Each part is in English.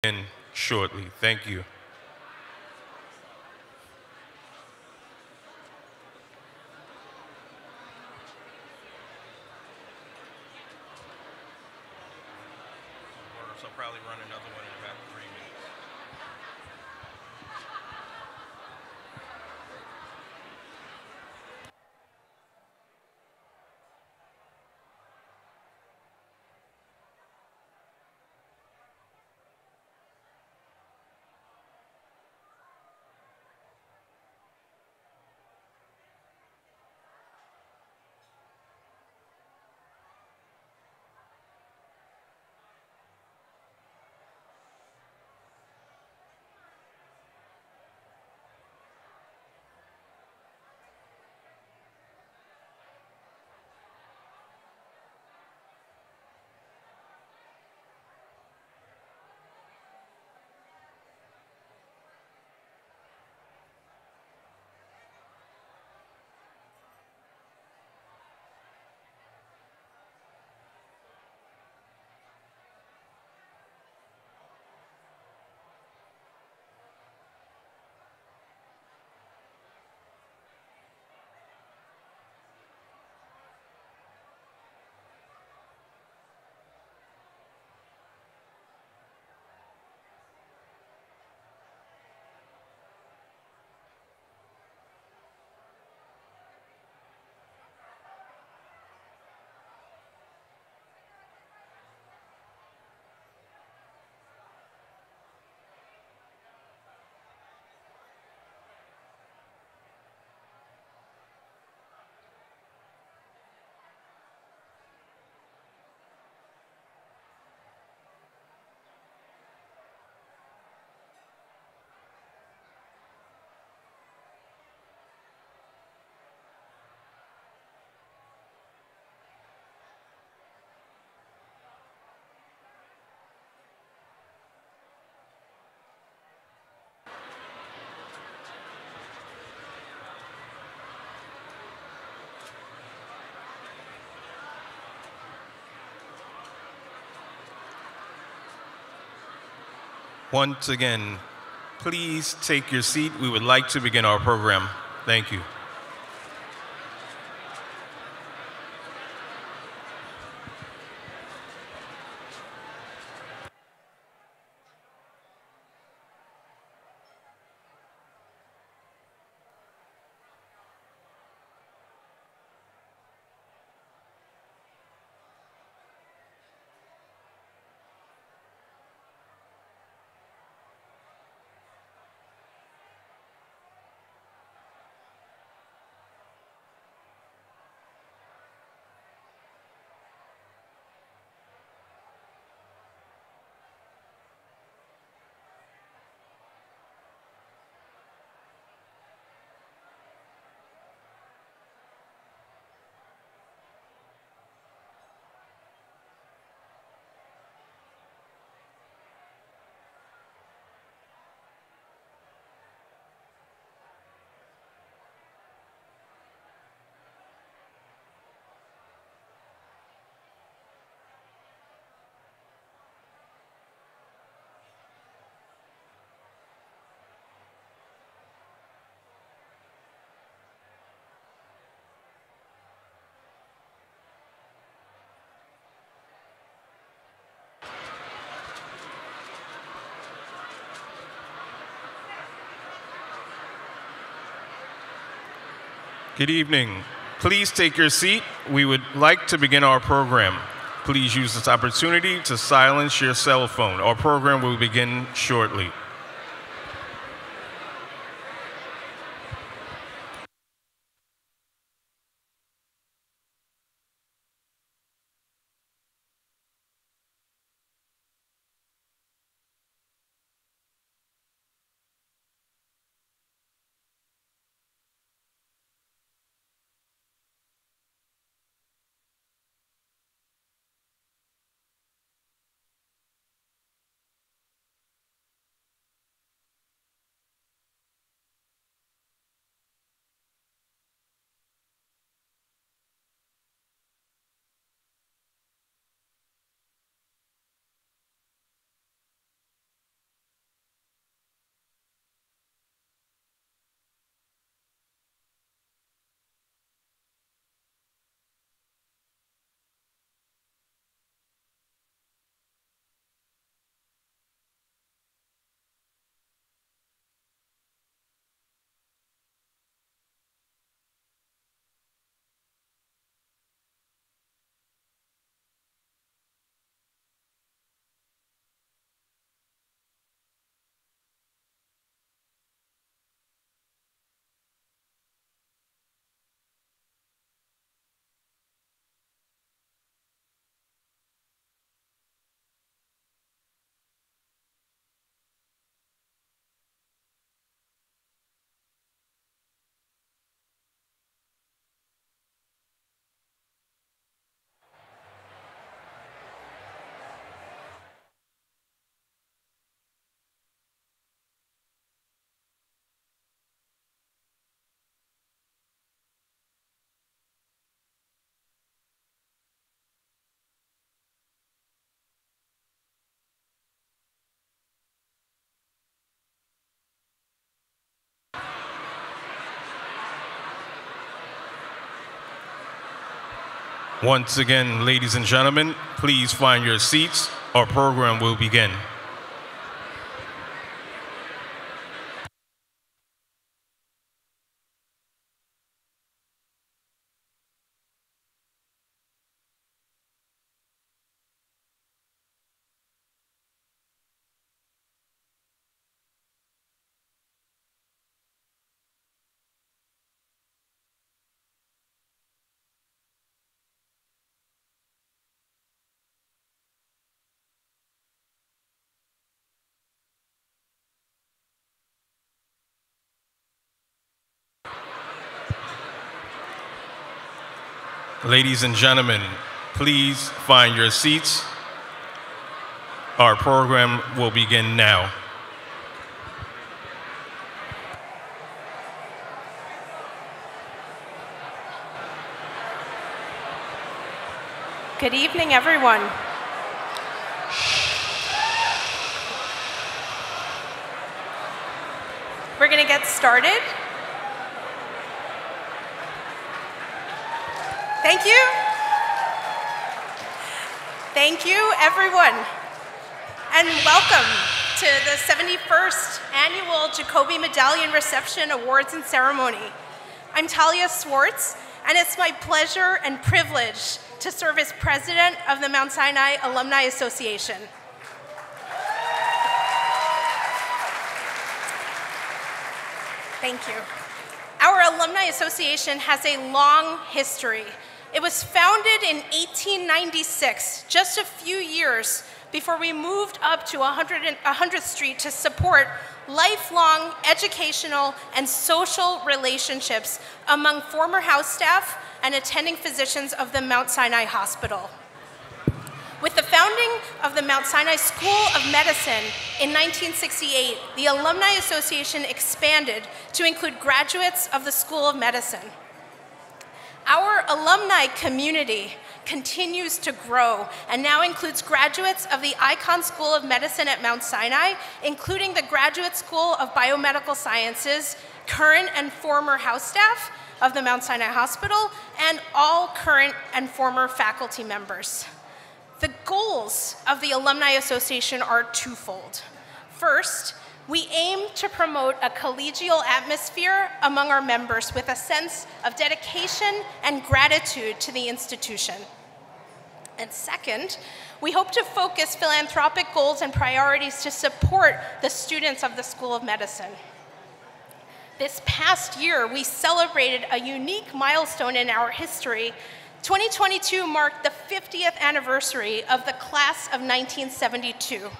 In shortly. Thank you. So probably run another one in about 3 minutes. Once again, please take your seat. We would like to begin our program. Thank you. Good evening. Please take your seat. We would like to begin our program. Please use this opportunity to silence your cell phone. Our program will begin shortly. Once again, ladies and gentlemen, please find your seats. Our program will begin. Ladies and gentlemen, please find your seats. Our program will begin now. Good evening, everyone. We're going to get started. Thank you. Thank you, everyone. And welcome to the 71st Annual Jacobi Medallion Reception Awards and Ceremony. I'm Talia Swartz, and it's my pleasure and privilege to serve as president of the Mount Sinai Alumni Association. Thank you. Our Alumni Association has a long history. It was founded in 1896, just a few years before we moved up to 100th Street to support lifelong educational and social relationships among former house staff and attending physicians of the Mount Sinai Hospital. With the founding of the Mount Sinai School of Medicine in 1968, the Alumni Association expanded to include graduates of the School of Medicine. Our alumni community continues to grow and now includes graduates of the Icahn School of Medicine at Mount Sinai, including the Graduate School of Biomedical Sciences, current and former house staff of the Mount Sinai Hospital, and all current and former faculty members. The goals of the Alumni Association are twofold. First, we aim to promote a collegial atmosphere among our members with a sense of dedication and gratitude to the institution. And second, we hope to focus philanthropic goals and priorities to support the students of the School of Medicine. This past year, we celebrated a unique milestone in our history. 2022 marked the 50th anniversary of the class of 1972.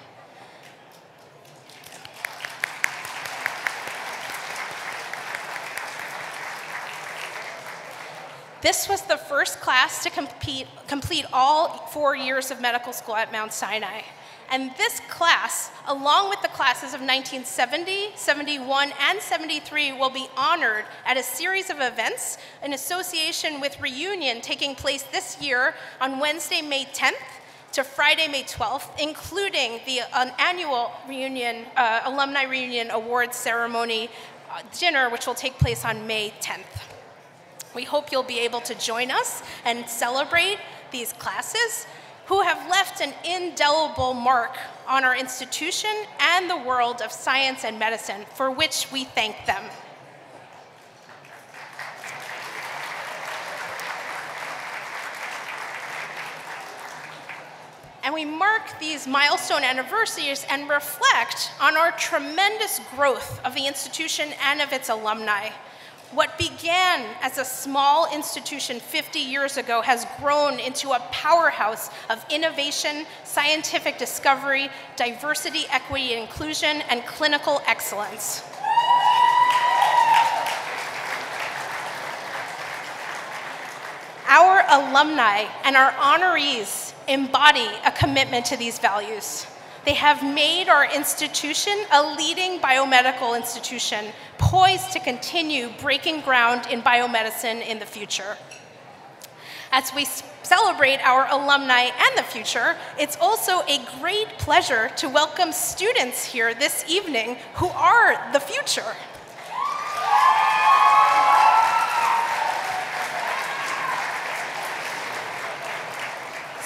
This was the first class to complete all 4 years of medical school at Mount Sinai. And this class, along with the classes of 1970, 71, and 73, will be honored at a series of events in association with Reunion taking place this year on Wednesday, May 10th to Friday, May 12th, including the annual reunion, Alumni Reunion Awards Ceremony dinner, which will take place on May 10th. We hope you'll be able to join us and celebrate these classes who have left an indelible mark on our institution and the world of science and medicine, for which we thank them. And we mark these milestone anniversaries and reflect on our tremendous growth of the institution and of its alumni. What began as a small institution 50 years ago has grown into a powerhouse of innovation, scientific discovery, diversity, equity, and inclusion, and clinical excellence. Our alumni and our honorees embody a commitment to these values. They have made our institution a leading biomedical institution, poised to continue breaking ground in biomedicine in the future. As we celebrate our alumni and the future, it's also a great pleasure to welcome students here this evening who are the future.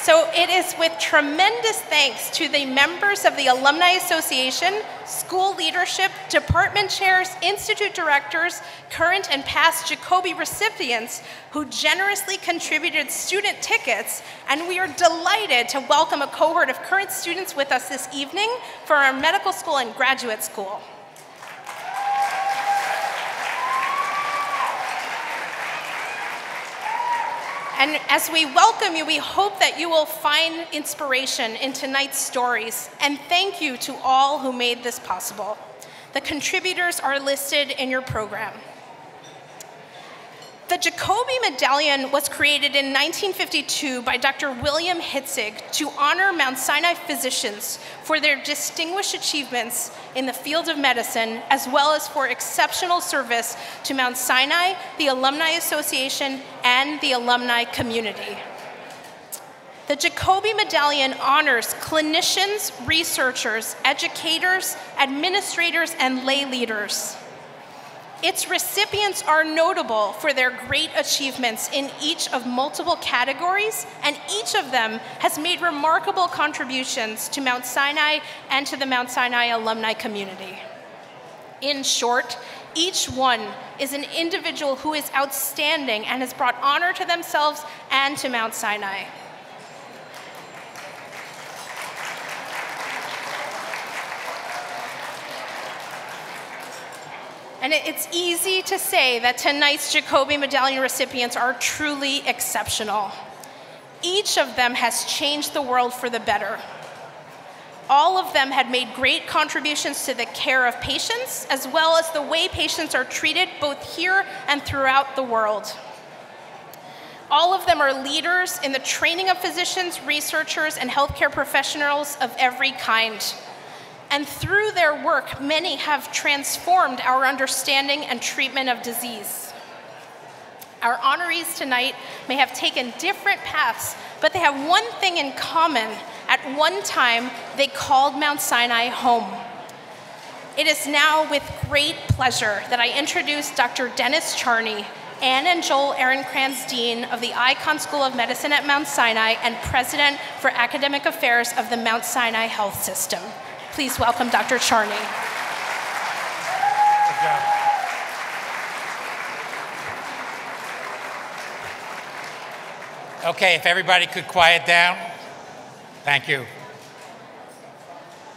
So it is with tremendous thanks to the members of the Alumni Association, school leadership, department chairs, institute directors, current and past Jacobi recipients who generously contributed student tickets, and we are delighted to welcome a cohort of current students with us this evening for our medical school and graduate school. And as we welcome you, we hope that you will find inspiration in tonight's stories. And thank you to all who made this possible. The contributors are listed in your program. The Jacobi Medallion was created in 1952 by Dr. William Hitzig to honor Mount Sinai physicians for their distinguished achievements in the field of medicine, as well as for exceptional service to Mount Sinai, the Alumni Association, and the alumni community. The Jacobi Medallion honors clinicians, researchers, educators, administrators, and lay leaders. Its recipients are notable for their great achievements in each of multiple categories, and each of them has made remarkable contributions to Mount Sinai and to the Mount Sinai alumni community. In short, each one is an individual who is outstanding and has brought honor to themselves and to Mount Sinai. And it's easy to say that tonight's Jacobi Medallion recipients are truly exceptional. Each of them has changed the world for the better. All of them had made great contributions to the care of patients, as well as the way patients are treated both here and throughout the world. All of them are leaders in the training of physicians, researchers, and healthcare professionals of every kind. And through their work, many have transformed our understanding and treatment of disease. Our honorees tonight may have taken different paths, but they have one thing in common. At one time, they called Mount Sinai home. It is now with great pleasure that I introduce Dr. Dennis Charney, Ann and Joel Ehrenkrantz Dean of the Icahn School of Medicine at Mount Sinai and President for Academic Affairs of the Mount Sinai Health System. Please welcome Dr. Charney. Good job. Okay, if everybody could quiet down. Thank you.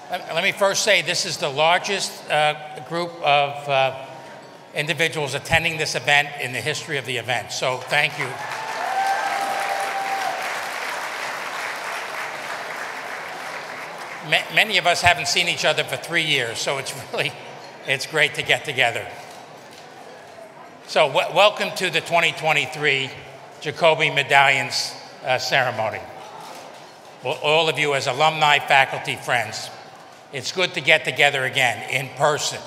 Let me first say this is the largest group of individuals attending this event in the history of the event, so thank you. Many of us haven't seen each other for 3 years, so it's great to get together. So welcome to the 2023 Jacobi Medallions Ceremony. Well, all of you as alumni, faculty, friends, it's good to get together again in person.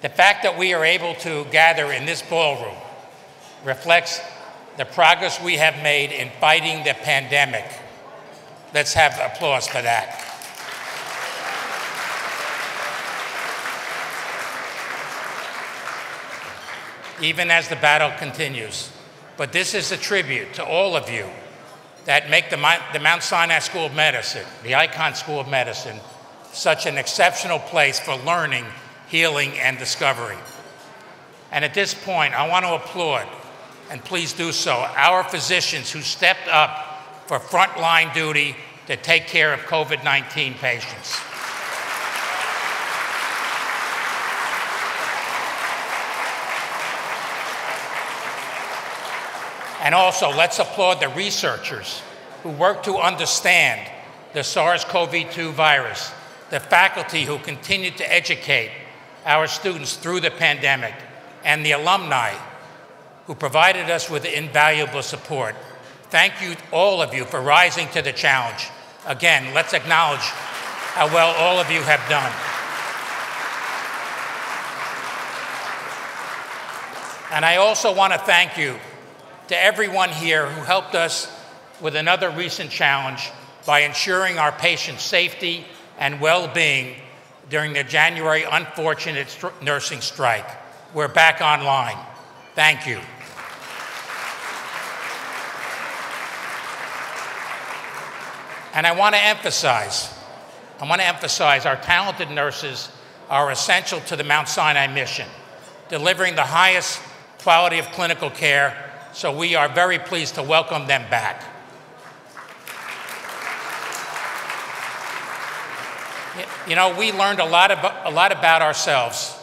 The fact that we are able to gather in this ballroom reflects the progress we have made in fighting the pandemic. Let's have applause for that. Even as the battle continues. But this is a tribute to all of you that make the Mount Sinai School of Medicine, the Icahn School of Medicine, such an exceptional place for learning, healing, and discovery. And at this point, I want to applaud, and please do so, our physicians who stepped up for frontline duty to take care of COVID-19 patients. And also, let's applaud the researchers who work to understand the SARS-CoV-2 virus, the faculty who continue to educate our students through the pandemic, and the alumni who provided us with invaluable support. Thank you, all of you, for rising to the challenge. Again, let's acknowledge how well all of you have done. And I also want to thank you to everyone here who helped us with another recent challenge by ensuring our patients' safety and well-being during the January unfortunate nursing strike. We're back online. Thank you. And I want to emphasize our talented nurses are essential to the Mount Sinai mission, delivering the highest quality of clinical care, so we are very pleased to welcome them back. You know, we learned a lot about ourselves.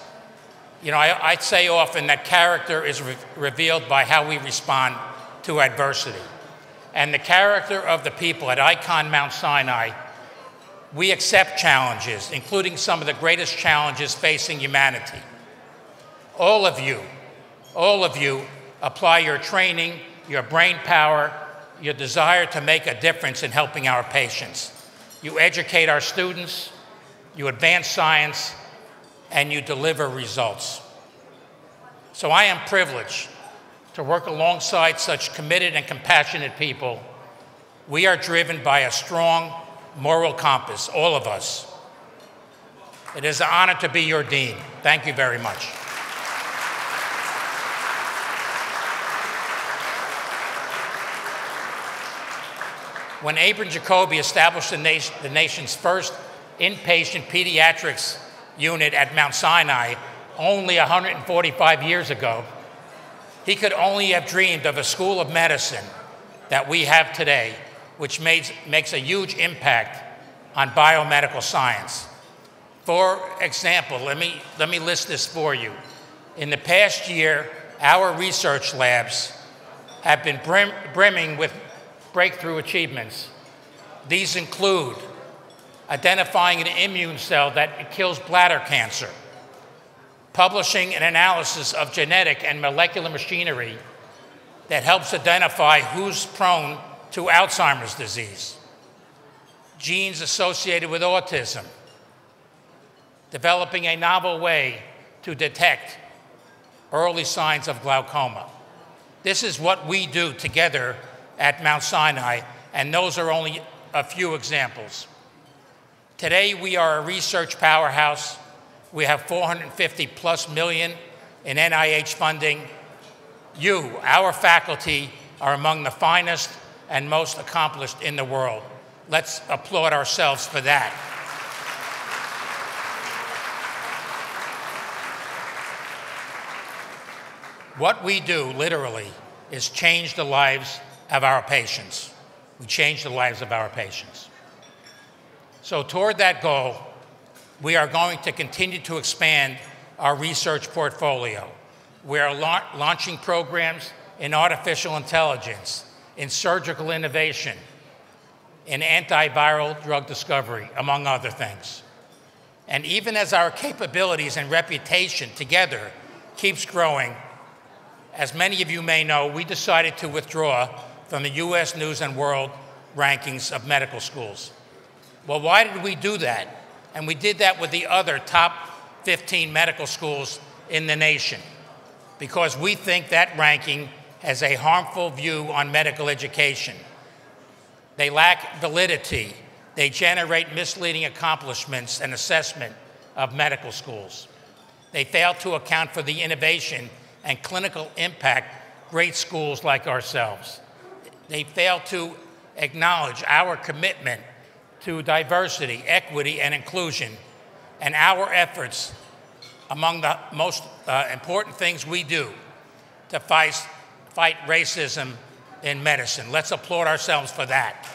You know, I say often that character is revealed by how we respond to adversity. And the character of the people at Icahn Mount Sinai, we accept challenges, including some of the greatest challenges facing humanity. All of you apply your training, your brain power, your desire to make a difference in helping our patients. You educate our students, you advance science, and you deliver results. So I am privileged to work alongside such committed and compassionate people. We are driven by a strong moral compass, all of us. It is an honor to be your dean. Thank you very much. When Abram Jacobi established the nation's first inpatient pediatrics unit at Mount Sinai only 145 years ago, he could only have dreamed of a school of medicine that we have today, which makes a huge impact on biomedical science. For example, let me list this for you. In the past year, our research labs have been brimming with breakthrough achievements. These include identifying an immune cell that kills bladder cancer, publishing an analysis of genetic and molecular machinery that helps identify who's prone to Alzheimer's disease, genes associated with autism, developing a novel way to detect early signs of glaucoma. This is what we do together at Mount Sinai, and those are only a few examples. Today, we are a research powerhouse. We have $450+ million in NIH funding. You, our faculty, are among the finest and most accomplished in the world. Let's applaud ourselves for that. What we do, literally, is change the lives of our patients. We change the lives of our patients. So toward that goal, we are going to continue to expand our research portfolio. We are launching programs in artificial intelligence, in surgical innovation, in antiviral drug discovery, among other things. And even as our capabilities and reputation together keeps growing, as many of you may know, we decided to withdraw from the US News and World rankings of medical schools. Well, why did we do that? And we did that with the other top 15 medical schools in the nation, because we think that ranking has a harmful view on medical education. They lack validity. They generate misleading accomplishments and assessment of medical schools. They fail to account for the innovation and clinical impact great schools like ourselves. They fail to acknowledge our commitment to diversity, equity, and inclusion, and our efforts among the most important things we do to fight racism in medicine. Let's applaud ourselves for that.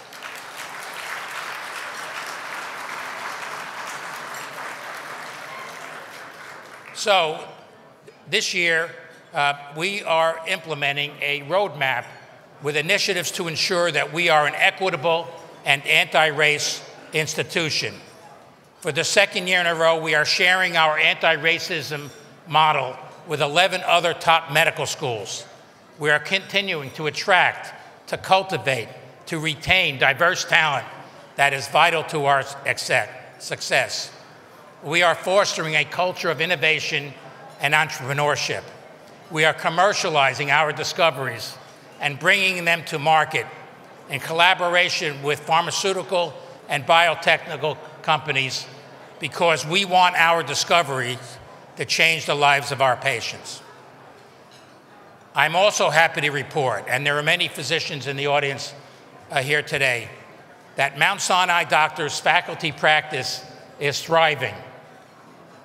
So this year, we are implementing a roadmap with initiatives to ensure that we are an equitable and anti-race institution. For the second year in a row, we are sharing our anti-racism model with 11 other top medical schools. We are continuing to attract, to cultivate, to retain diverse talent that is vital to our success. We are fostering a culture of innovation and entrepreneurship. We are commercializing our discoveries and bringing them to market in collaboration with pharmaceutical and biotechnical companies, because we want our discoveries to change the lives of our patients. I'm also happy to report, and there are many physicians in the audience here today, that Mount Sinai doctors' faculty practice is thriving.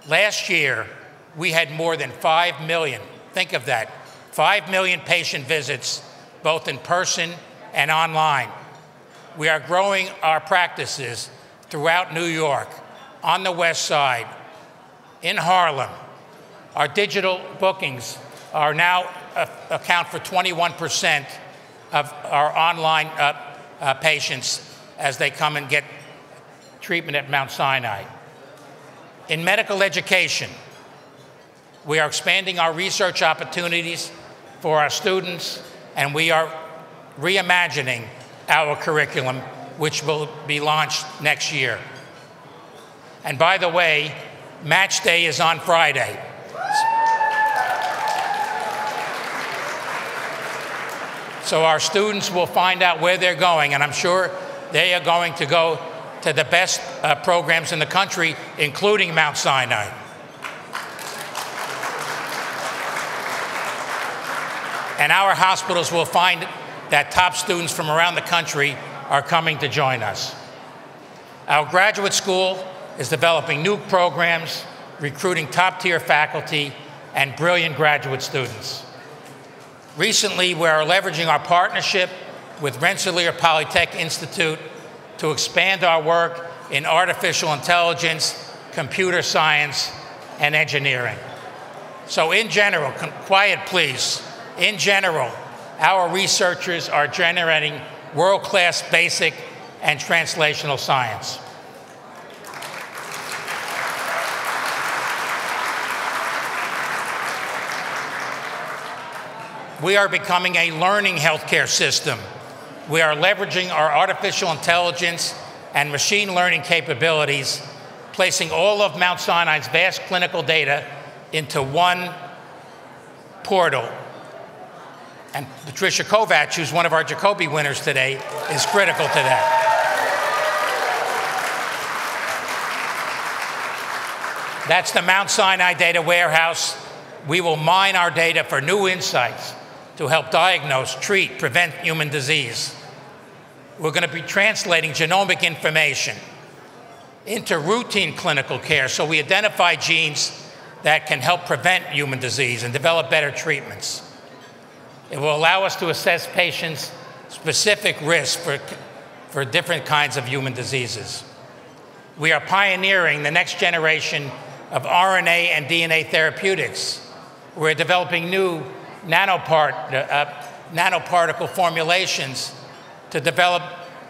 Last year, we had more than 5 million, think of that, 5 million patient visits, both in person and online. We are growing our practices throughout New York, on the West Side, in Harlem. Our digital bookings are now account for 21% of our online patients as they come and get treatment at Mount Sinai. In medical education, we are expanding our research opportunities for our students, and we are reimagining our curriculum, which will be launched next year. And by the way, Match Day is on Friday. So our students will find out where they're going, and I'm sure they are going to go to the best programs in the country, including Mount Sinai. And our hospitals will find that top students from around the country are coming to join us. Our graduate school is developing new programs, recruiting top-tier faculty and brilliant graduate students. Recently, we are leveraging our partnership with Rensselaer Polytech Institute to expand our work in artificial intelligence, computer science, and engineering. So in general, quiet please, in general, our researchers are generating world-class basic and translational science. We are becoming a learning healthcare system. We are leveraging our artificial intelligence and machine learning capabilities, placing all of Mount Sinai's vast clinical data into one portal. And Patricia Kovatch, who's one of our Jacobi winners today, is critical to that. That's the Mount Sinai Data Warehouse. We will mine our data for new insights to help diagnose, treat, prevent human disease. We're going to be translating genomic information into routine clinical care so we identify genes that can help prevent human disease and develop better treatments. It will allow us to assess patients' specific risks for different kinds of human diseases. We are pioneering the next generation of RNA and DNA therapeutics. We're developing new nanoparticle formulations to develop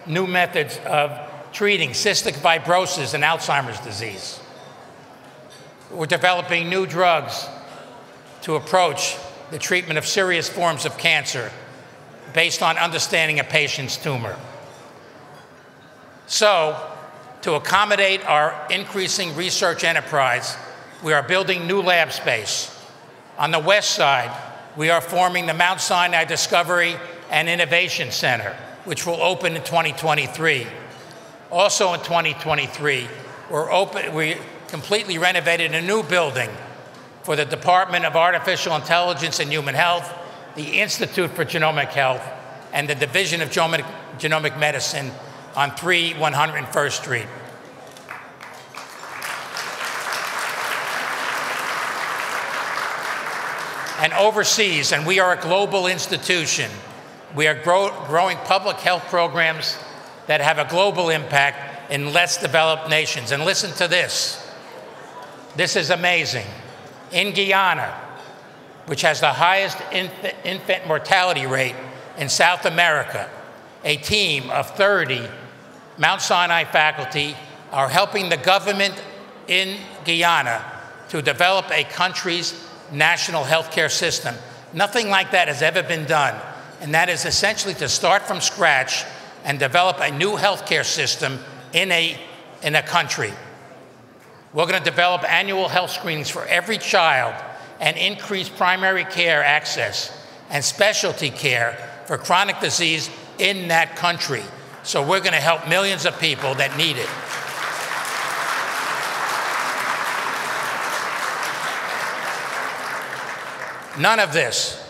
new methods of treating cystic fibrosis and Alzheimer's disease. We're developing new drugs to approach the treatment of serious forms of cancer based on understanding a patient's tumor. So, to accommodate our increasing research enterprise, we are building new lab space. On the west side, we are forming the Mount Sinai Discovery and Innovation Center, which will open in 2023. Also in 2023, we completely renovated a new building for the Department of Artificial Intelligence and Human Health, the Institute for Genomic Health, and the Division of Genomic Medicine on 101st Street. And overseas, and we are a global institution, we are growing public health programs that have a global impact in less developed nations. And listen to this. This is amazing. In Guyana, which has the highest infant mortality rate in South America, a team of 30 Mount Sinai faculty are helping the government in Guyana to develop a country's national healthcare system. Nothing like that has ever been done, and that is essentially to start from scratch and develop a new healthcare system in a country. We're going to develop annual health screenings for every child and increase primary care access and specialty care for chronic disease in that country. So we're going to help millions of people that need it. None of this,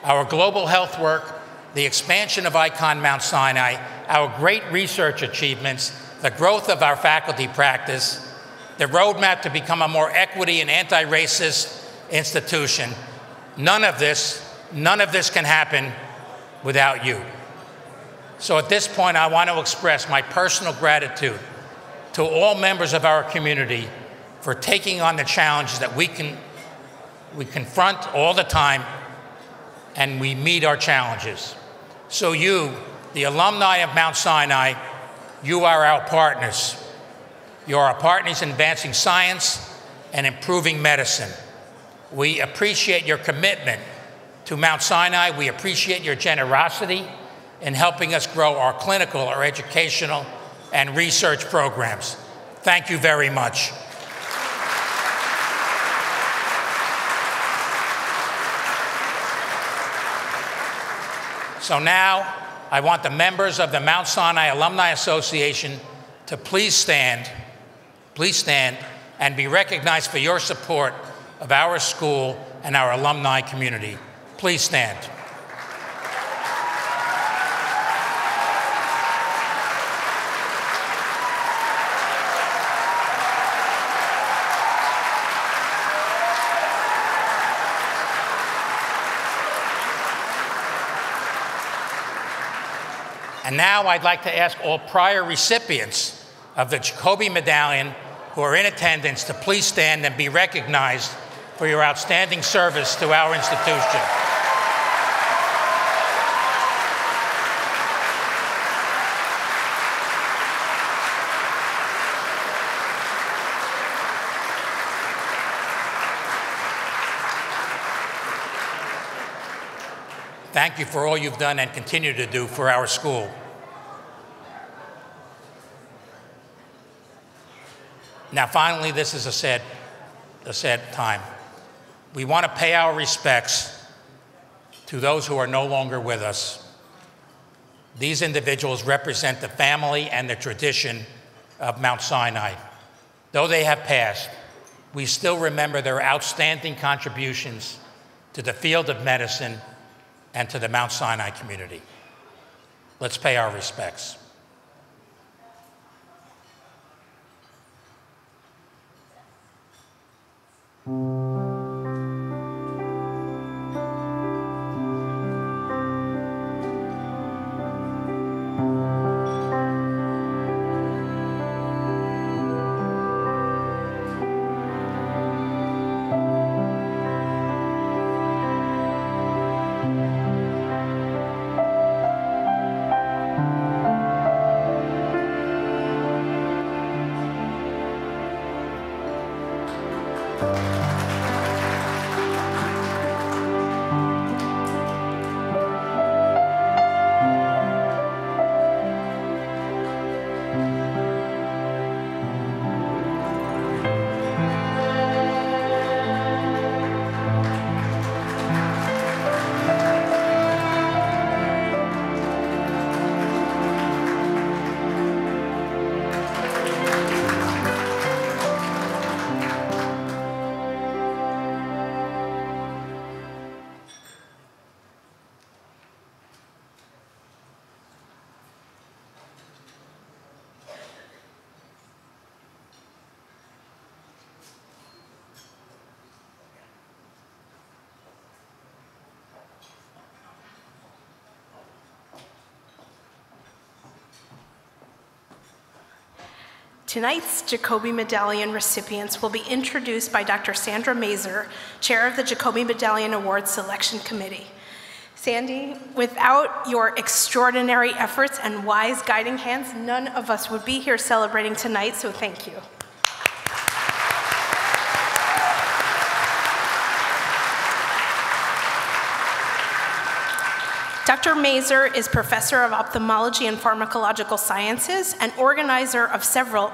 our global health work, the expansion of Icahn Mount Sinai, our great research achievements, the growth of our faculty practice, the roadmap to become a more equity and anti-racist institution. None of this can happen without you. So at this point, I want to express my personal gratitude to all members of our community for taking on the challenges that we confront all the time, and we meet our challenges. So you, the alumni of Mount Sinai, you are our partners. You are our partners in advancing science and improving medicine. We appreciate your commitment to Mount Sinai. We appreciate your generosity in helping us grow our clinical, our educational, and research programs. Thank you very much. So now, I want the members of the Mount Sinai Alumni Association to please stand and be recognized for your support of our school and our alumni community. Please stand. And now I'd like to ask all prior recipients of the Jacobi Medallion who are in attendance to please stand and be recognized for your outstanding service to our institution. Thank you for all you've done and continue to do for our school. Now, finally, this is a sad time. We want to pay our respects to those who are no longer with us. These individuals represent the family and the tradition of Mount Sinai. Though they have passed, we still remember their outstanding contributions to the field of medicine and to the Mount Sinai community. Let's pay our respects. Tonight's Jacobi Medallion recipients will be introduced by Dr. Sandra Mazer, Chair of the Jacobi Medallion Awards Selection Committee. Sandy, without your extraordinary efforts and wise guiding hands, none of us would be here celebrating tonight, so thank you. Dr. Mazer is professor of ophthalmology and pharmacological sciences and organizer of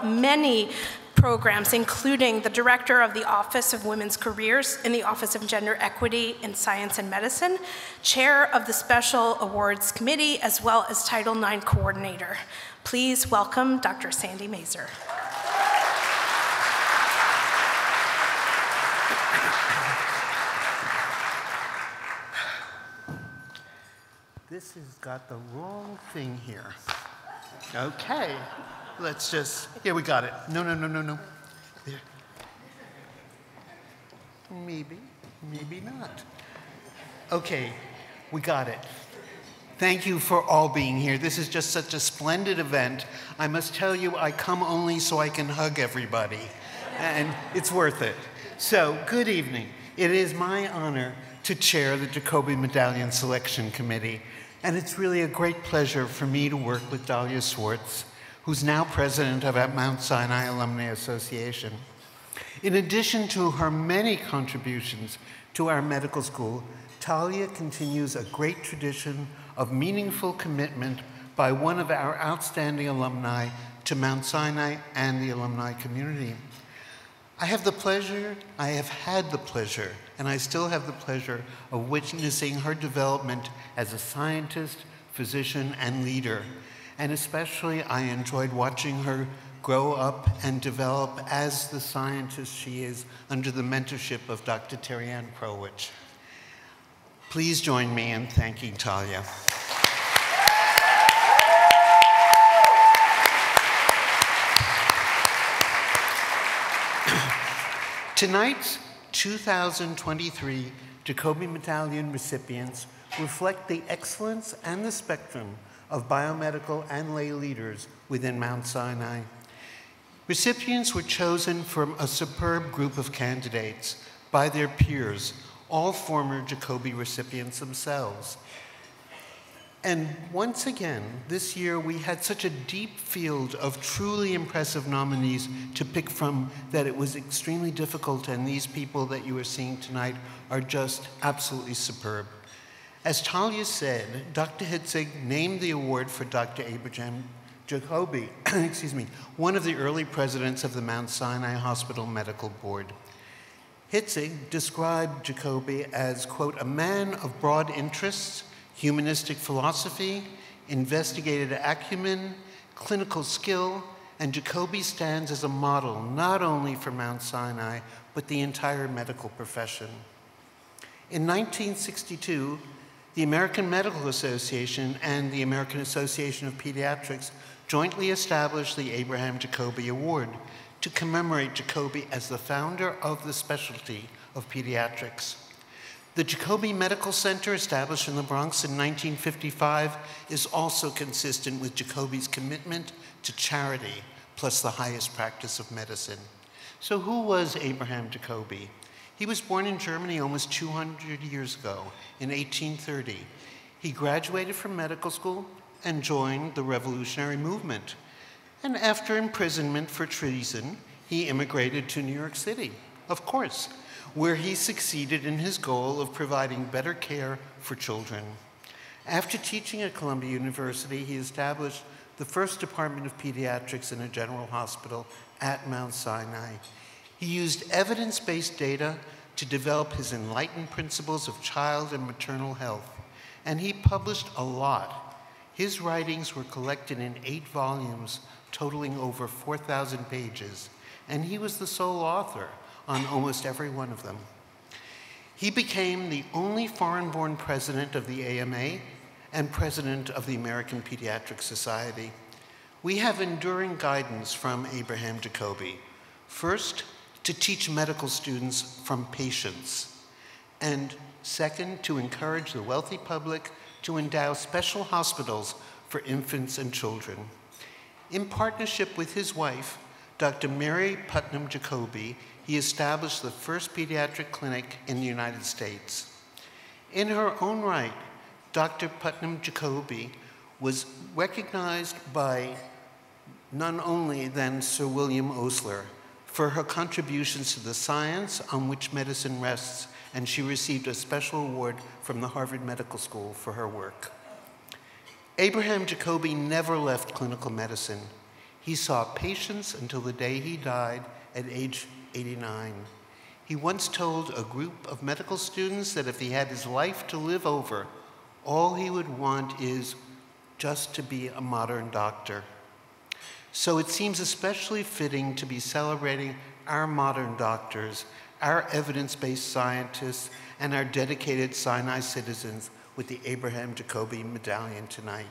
many programs, including the director of the Office of Women's Careers in the Office of Gender Equity in Science and Medicine, chair of the Special Awards Committee, as well as Title IX coordinator. Please welcome Dr. Sandy Mazer. This has got the wrong thing here. Okay, let's just, yeah, we got it. No. There. Maybe not. Okay, we got it. Thank you for all being here. This is just such a splendid event. I must tell you, I come only so I can hug everybody, and it's worth it. So, good evening. It is my honor to chair the Jacobi Medallion Selection Committee, and it's really a great pleasure for me to work with Dahlia Swartz, who's now president of our Mount Sinai Alumni Association. In addition to her many contributions to our medical school, Talia continues a great tradition of meaningful commitment by one of our outstanding alumni to Mount Sinai and the alumni community. I have had the pleasure, and I still have the pleasure of witnessing her development as a scientist, physician, and leader. And especially, I enjoyed watching her grow up and develop as the scientist she is under the mentorship of Dr. Terry-Ann Krowich. Please join me in thanking Talia. Tonight's 2023 Jacobi Medallion recipients reflect the excellence and the spectrum of biomedical and lay leaders within Mount Sinai. Recipients were chosen from a superb group of candidates by their peers, all former Jacobi recipients themselves. And once again, this year we had such a deep field of truly impressive nominees to pick from that it was extremely difficult, and these people that you are seeing tonight are just absolutely superb. As Talia said, Dr. Hitzig named the award for Dr. Abraham Jacobi, one of the early presidents of the Mount Sinai Hospital Medical Board. Hitzig described Jacobi as, quote, a man of broad interests, humanistic philosophy, investigative acumen, clinical skill, and Jacobi stands as a model not only for Mount Sinai, but the entire medical profession. In 1962, the American Medical Association and the American Association of Pediatrics jointly established the Abraham Jacobi Award to commemorate Jacobi as the founder of the specialty of pediatrics. The Jacobi Medical Center, established in the Bronx in 1955, is also consistent with Jacobi's commitment to charity, plus the highest practice of medicine. So who was Abraham Jacobi? He was born in Germany almost 200 years ago, in 1830. He graduated from medical school and joined the revolutionary movement. And after imprisonment for treason, he immigrated to New York City, of course, where he succeeded in his goal of providing better care for children. After teaching at Columbia University, he established the first department of pediatrics in a general hospital at Mount Sinai. He used evidence-based data to develop his enlightened principles of child and maternal health, and he published a lot. His writings were collected in 8 volumes, totaling over 4,000 pages, and he was the sole author on almost every one of them. He became the only foreign-born president of the AMA and president of the American Pediatric Society. We have enduring guidance from Abraham Jacobi. First, to teach medical students from patients, and second, to encourage the wealthy public to endow special hospitals for infants and children. In partnership with his wife, Dr. Mary Putnam Jacobi, he established the first pediatric clinic in the United States. In her own right, Dr. Putnam Jacobi was recognized by none only than Sir William Osler for her contributions to the science on which medicine rests, and she received a special award from the Harvard Medical School for her work. Abraham Jacobi never left clinical medicine. He saw patients until the day he died at age 89. He once told a group of medical students that if he had his life to live over, all he would want is just to be a modern doctor. So it seems especially fitting to be celebrating our modern doctors, our evidence-based scientists, and our dedicated Sinai citizens with the Abraham Jacobi Medallion tonight.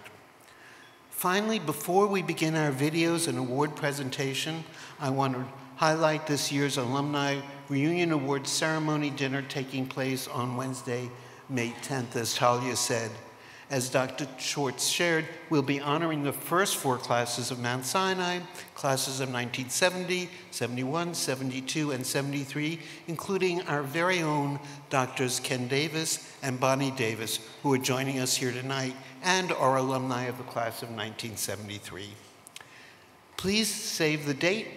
Finally, before we begin our videos and award presentation, I want to highlight this year's Alumni Reunion Awards Ceremony dinner taking place on Wednesday, May 10th, as Talia said. As Dr. Schwartz shared, we'll be honoring the first 4 classes of Mount Sinai, classes of 1970, 71, 72, and 73, including our very own Drs. Ken Davis and Bonnie Davis, who are joining us here tonight, and our alumni of the class of 1973. Please save the date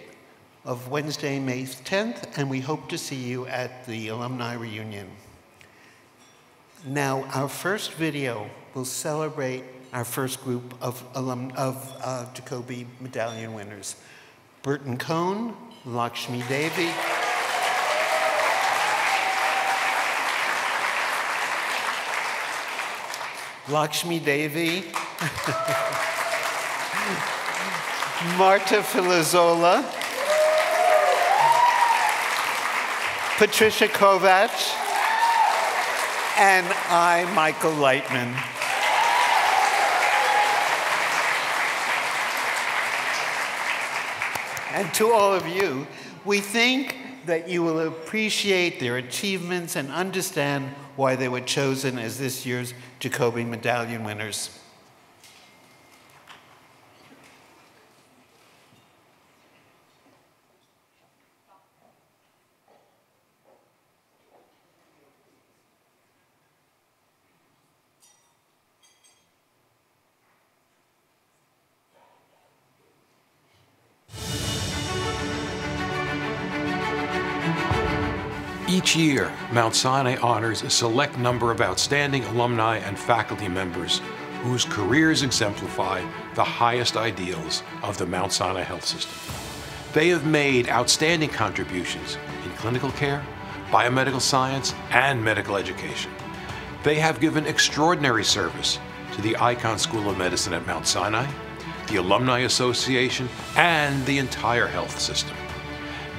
of Wednesday, May 10th, and we hope to see you at the alumni reunion. Now, our first video will celebrate our first group of Jacobi Medallion winners. Burton Cohen, Lakshmi Devi, Marta Filizola, Patricia Kovatch, and I, Michael Leitman. And to all of you, we think that you will appreciate their achievements and understand why they were chosen as this year's Jacobi Medallion winners. Each year, Mount Sinai honors a select number of outstanding alumni and faculty members whose careers exemplify the highest ideals of the Mount Sinai Health System. They have made outstanding contributions in clinical care, biomedical science, and medical education. They have given extraordinary service to the Icahn School of Medicine at Mount Sinai, the Alumni Association, and the entire health system.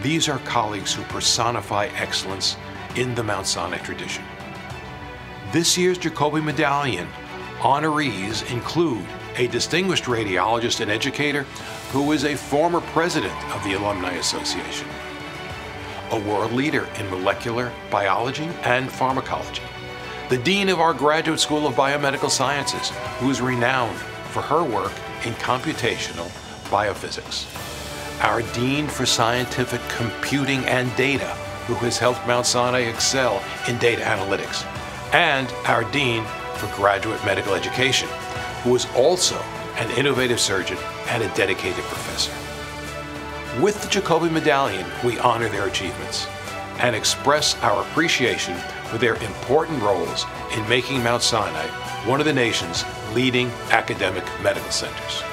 These are colleagues who personify excellence in the Mount Sinai tradition. This year's Jacobi Medallion honorees include a distinguished radiologist and educator who is a former president of the Alumni Association, a world leader in molecular biology and pharmacology, the dean of our Graduate School of Biomedical Sciences, who is renowned for her work in computational biophysics, our Dean for Scientific Computing and Data, who has helped Mount Sinai excel in data analytics, and our Dean for Graduate Medical Education, who is also an innovative surgeon and a dedicated professor. With the Jacobi Medallion, we honor their achievements and express our appreciation for their important roles in making Mount Sinai one of the nation's leading academic medical centers.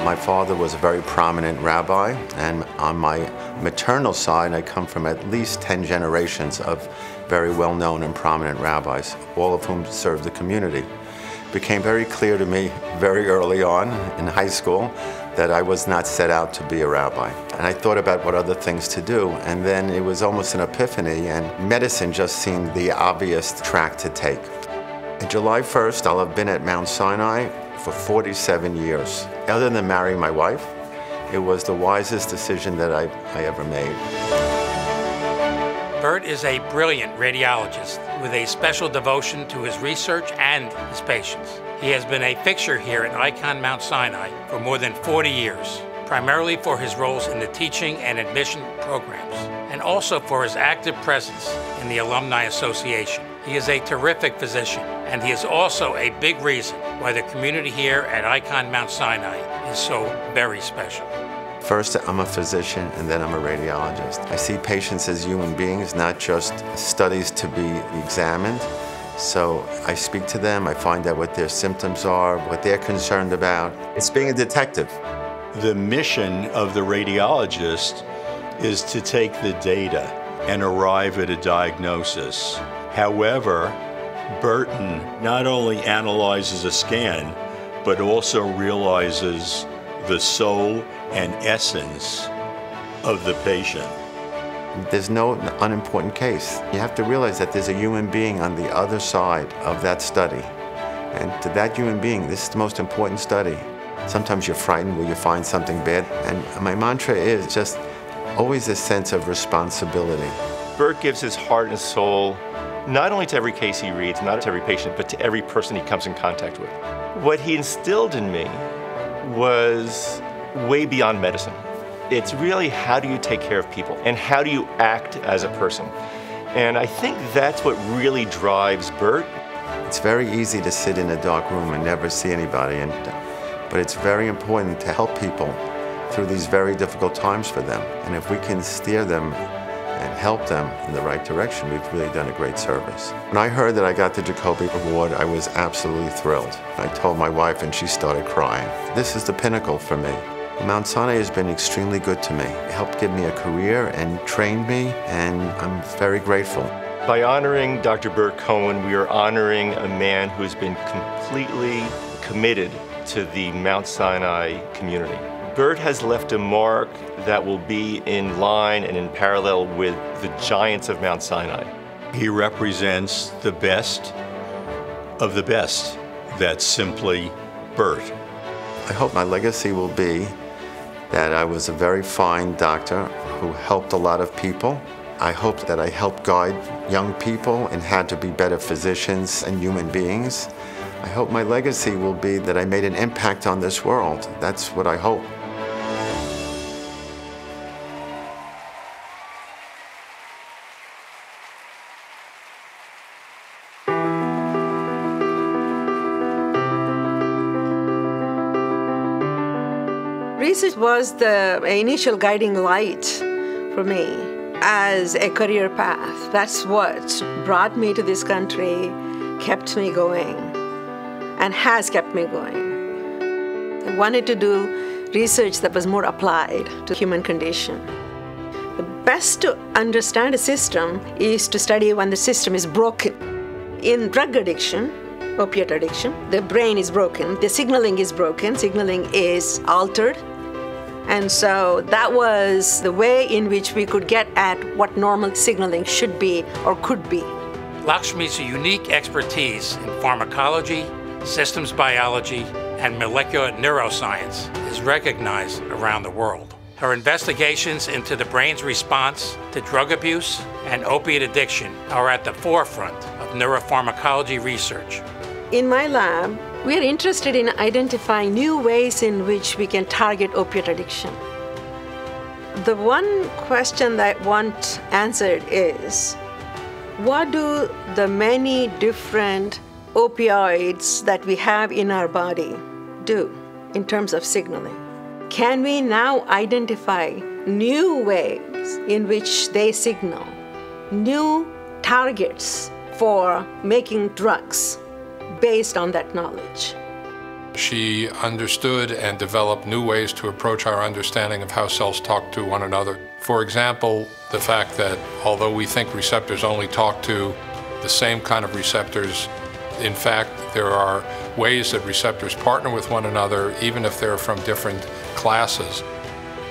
My father was a very prominent rabbi, and on my maternal side, I come from at least 10 generations of very well-known and prominent rabbis, all of whom served the community. It became very clear to me very early on in high school that I was not set out to be a rabbi. And I thought about what other things to do, and then it was almost an epiphany, and medicine just seemed the obvious track to take. On July 1st, I'll have been at Mount Sinai for 47 years. Other than marrying my wife, it was the wisest decision that I ever made. Bert is a brilliant radiologist with a special devotion to his research and his patients. He has been a fixture here at Icahn Mount Sinai for more than 40 years, primarily for his roles in the teaching and admission programs, and also for his active presence in the Alumni Association. He is a terrific physician, and he is also a big reason why the community here at Icahn Mount Sinai is so very special. First, I'm a physician, and then I'm a radiologist. I see patients as human beings, not just studies to be examined. So I speak to them, I find out what their symptoms are, what they're concerned about. It's being a detective. The mission of the radiologist is to take the data and arrive at a diagnosis. However, Burton not only analyzes a scan, but also realizes the soul and essence of the patient. There's no unimportant case. You have to realize that there's a human being on the other side of that study. And to that human being, this is the most important study. Sometimes you're frightened when you find something bad. And my mantra is just always a sense of responsibility. Burt gives his heart and soul not only to every case he reads, not to every patient, but to every person he comes in contact with. What he instilled in me was way beyond medicine. It's really, how do you take care of people and how do you act as a person? And I think that's what really drives Burt. It's very easy to sit in a dark room and never see anybody, but it's very important to help people through these very difficult times for them. And if we can steer them and help them in the right direction, we've really done a great service. When I heard that I got the Jacobi Award, I was absolutely thrilled. I told my wife and she started crying. This is the pinnacle for me. Mount Sinai has been extremely good to me. It helped give me a career and trained me, and I'm very grateful. By honoring Dr. Burt Cohen, we are honoring a man who has been completely committed to the Mount Sinai community. Burt has left a mark that will be in line and in parallel with the giants of Mount Sinai. He represents the best of the best. That's simply Burt. I hope my legacy will be that I was a very fine doctor who helped a lot of people. I hope that I helped guide young people in how to be better physicians and human beings. I hope my legacy will be that I made an impact on this world. That's what I hope. Research was the initial guiding light for me as a career path. That's what brought me to this country, kept me going, and has kept me going. I wanted to do research that was more applied to human condition. The best to understand a system is to study when the system is broken. In drug addiction, opiate addiction, the brain is broken, the signaling is broken, signaling is altered. And so that was the way in which we could get at what normal signaling should be or could be. Lakshmi's unique expertise in pharmacology, systems biology, and molecular neuroscience is recognized around the world. Her investigations into the brain's response to drug abuse and opiate addiction are at the forefront of neuropharmacology research. In my lab, we are interested in identifying new ways in which we can target opiate addiction. The one question that I want answered is, what do the many different opioids that we have in our body do in terms of signaling? Can we now identify new ways in which they signal, new targets for making drugs based on that knowledge? She understood and developed new ways to approach our understanding of how cells talk to one another. For example, the fact that although we think receptors only talk to the same kind of receptors, in fact, there are ways that receptors partner with one another, even if they're from different classes.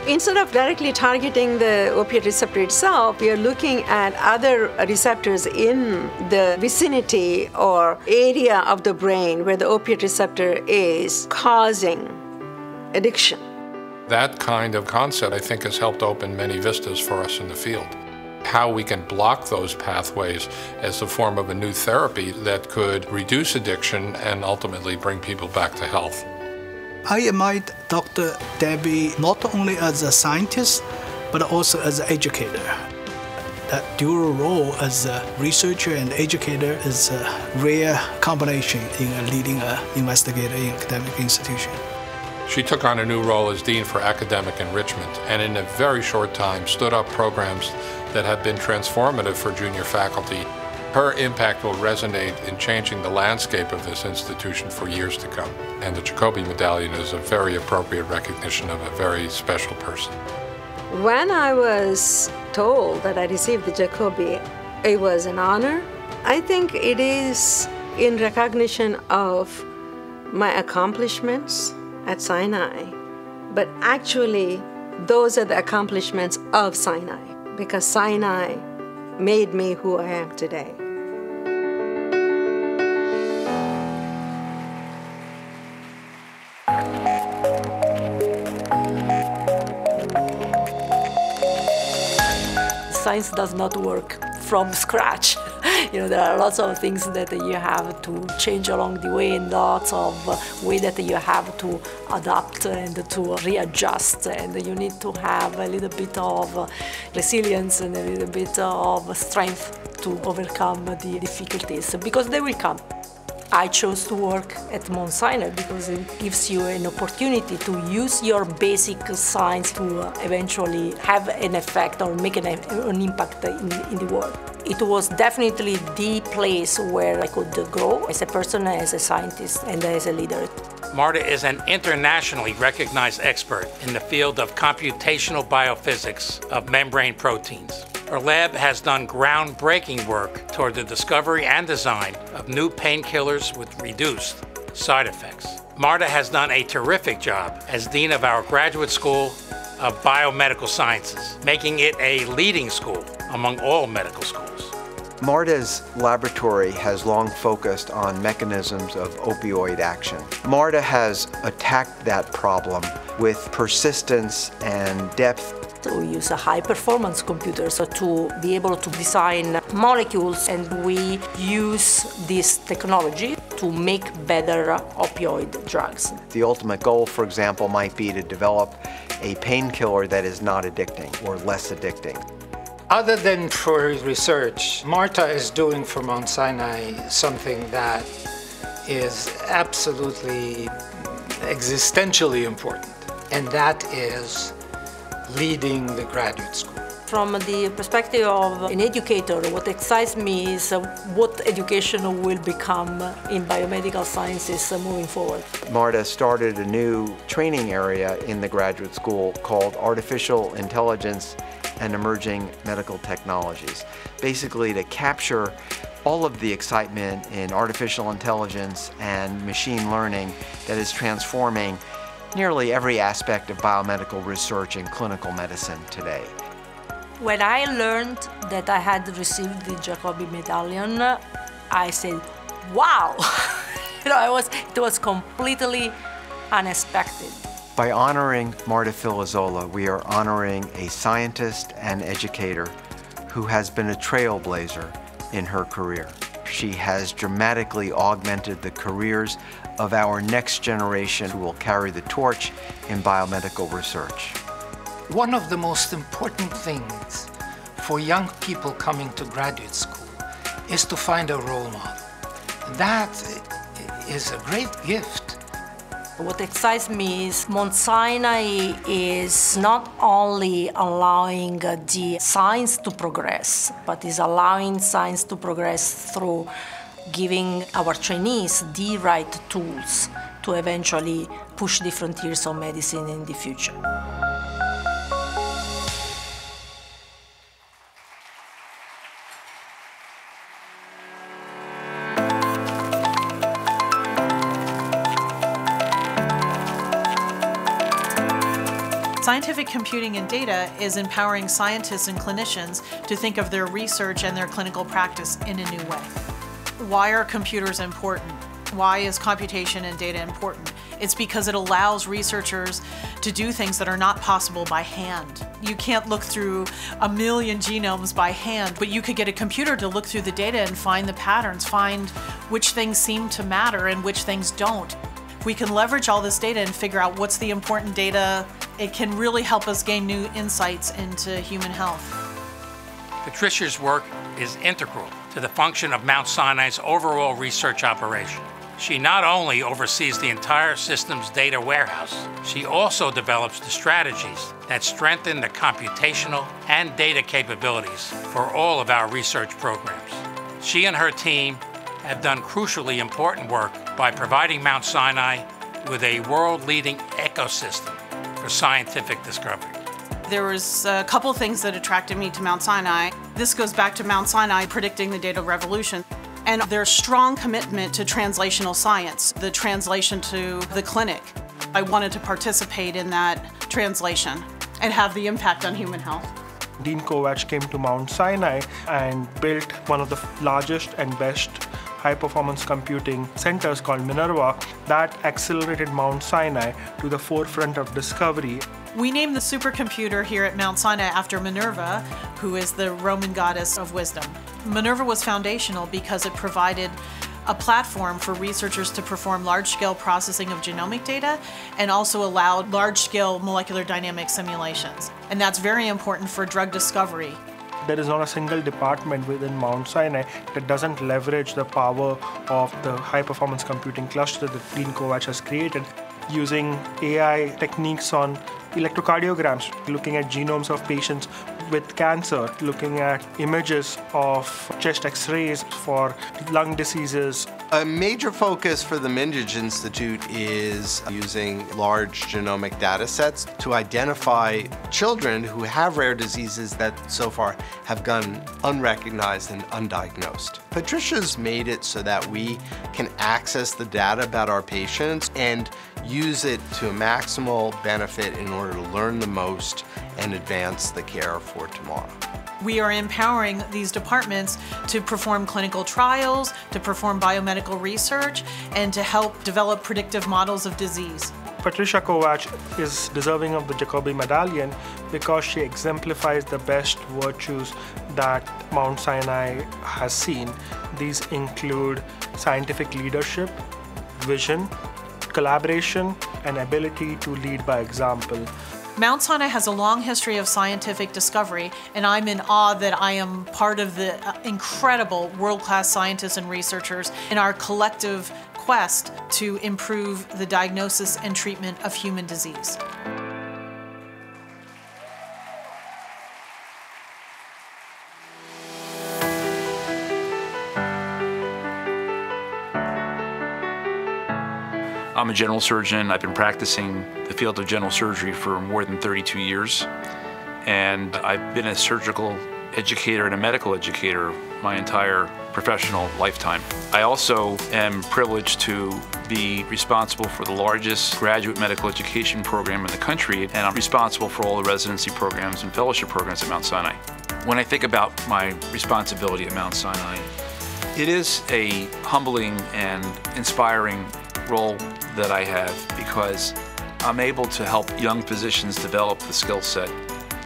Instead of directly targeting the opiate receptor itself, we are looking at other receptors in the vicinity or area of the brain where the opiate receptor is causing addiction. That kind of concept, I think, has helped open many vistas for us in the field. How we can block those pathways as a form of a new therapy that could reduce addiction and ultimately bring people back to health. I admired Dr. Devi not only as a scientist, but also as an educator. That dual role as a researcher and educator is a rare combination in leading an investigator in an academic institution. She took on a new role as Dean for Academic Enrichment, and in a very short time stood up programs that have been transformative for junior faculty. Her impact will resonate in changing the landscape of this institution for years to come. And the Jacobi Medallion is a very appropriate recognition of a very special person. When I was told that I received the Jacobi, it was an honor. I think it is in recognition of my accomplishments at Sinai but actually those are the accomplishments of Sinai, because Sinai made me who I am today. Science does not work from scratch. There are lots of things that you have to change along the way, and lots of way that you have to adapt and to readjust, and you need to have a little bit of resilience and a little bit of strength to overcome the difficulties, because they will come. I chose to work at Mount Sinai because it gives you an opportunity to use your basic science to eventually have an effect or make an impact in the world. It was definitely the place where I could grow as a person, as a scientist, and as a leader. Marta is an internationally recognized expert in the field of computational biophysics of membrane proteins. Her lab has done groundbreaking work toward the discovery and design of new painkillers with reduced side effects. Marta has done a terrific job as Dean of our Graduate School of Biomedical Sciences, making it a leading school among all medical schools. Marta's laboratory has long focused on mechanisms of opioid action. Marta has attacked that problem with persistence and depth. We use a high-performance computer to be able to design molecules, and we use this technology to make better opioid drugs. The ultimate goal, for example, might be to develop a painkiller that is not addicting or less addicting. Other than for research, Marta is doing for Mount Sinai something that is absolutely existentially important, and that is leading the graduate school. From the perspective of an educator, what excites me is what education will become in biomedical sciences moving forward. Marta started a new training area in the graduate school called Artificial Intelligence and Emerging Medical Technologies, basically to capture all of the excitement in artificial intelligence and machine learning that is transforming nearly every aspect of biomedical research in clinical medicine today. When I learned that I had received the Jacobi Medallion, I said, wow! It was completely unexpected. By honoring Marta Filizola, we are honoring a scientist and educator who has been a trailblazer in her career. She has dramatically augmented the careers of our next generation who will carry the torch in biomedical research. One of the most important things for young people coming to graduate school is to find a role model. That is a great gift. What excites me is Mount Sinai is not only allowing the science to progress, but is allowing science to progress through giving our trainees the right tools to eventually push the frontiers of medicine in the future. Scientific computing and data is empowering scientists and clinicians to think of their research and their clinical practice in a new way. Why are computers important? Why is computation and data important? It's because it allows researchers to do things that are not possible by hand. You can't look through 1 million genomes by hand, but you could get a computer to look through the data and find the patterns, find which things seem to matter and which things don't. We can leverage all this data and figure out what's the important data. It can really help us gain new insights into human health. Patricia's work is integral to the function of Mount Sinai's overall research operation. She not only oversees the entire system's data warehouse, she also develops the strategies that strengthen the computational and data capabilities for all of our research programs. She and her team have done crucially important work by providing Mount Sinai with a world-leading ecosystem for scientific discovery. There was a couple things that attracted me to Mount Sinai. This goes back to Mount Sinai predicting the data revolution, and their strong commitment to translational science, the translation to the clinic. I wanted to participate in that translation and have the impact on human health. Dean Kovatch came to Mount Sinai and built one of the largest and best high-performance computing centers called Minerva that accelerated Mount Sinai to the forefront of discovery. We named the supercomputer here at Mount Sinai after Minerva, who is the Roman goddess of wisdom. Minerva was foundational because it provided a platform for researchers to perform large-scale processing of genomic data and also allowed large-scale molecular dynamic simulations. And that's very important for drug discovery. There is not a single department within Mount Sinai that doesn't leverage the power of the high-performance computing cluster that Dean Kovatch has created, using AI techniques on electrocardiograms, looking at genomes of patients with cancer, looking at images of chest x-rays for lung diseases. A major focus for the Mindage Institute is using large genomic data sets to identify children who have rare diseases that so far have gone unrecognized and undiagnosed. Patricia's made it so that we can access the data about our patients and use it to maximal benefit in order to learn the most and advance the care for tomorrow. We are empowering these departments to perform clinical trials, to perform biomedical research, and to help develop predictive models of disease. Patricia Kovatch is deserving of the Jacobi Medallion because she exemplifies the best virtues that Mount Sinai has seen. These include scientific leadership, vision, collaboration, and ability to lead by example. Mount Sinai has a long history of scientific discovery, and I'm in awe that I am part of the incredible world-class scientists and researchers in our collective quest to improve the diagnosis and treatment of human disease. I'm a general surgeon. I've been practicing the field of general surgery for more than 32 years. And I've been a surgical educator and a medical educator my entire professional lifetime. I also am privileged to be responsible for the largest graduate medical education program in the country, and I'm responsible for all the residency programs and fellowship programs at Mount Sinai. When I think about my responsibility at Mount Sinai, it is a humbling and inspiring role that I have because I'm able to help young physicians develop the skill set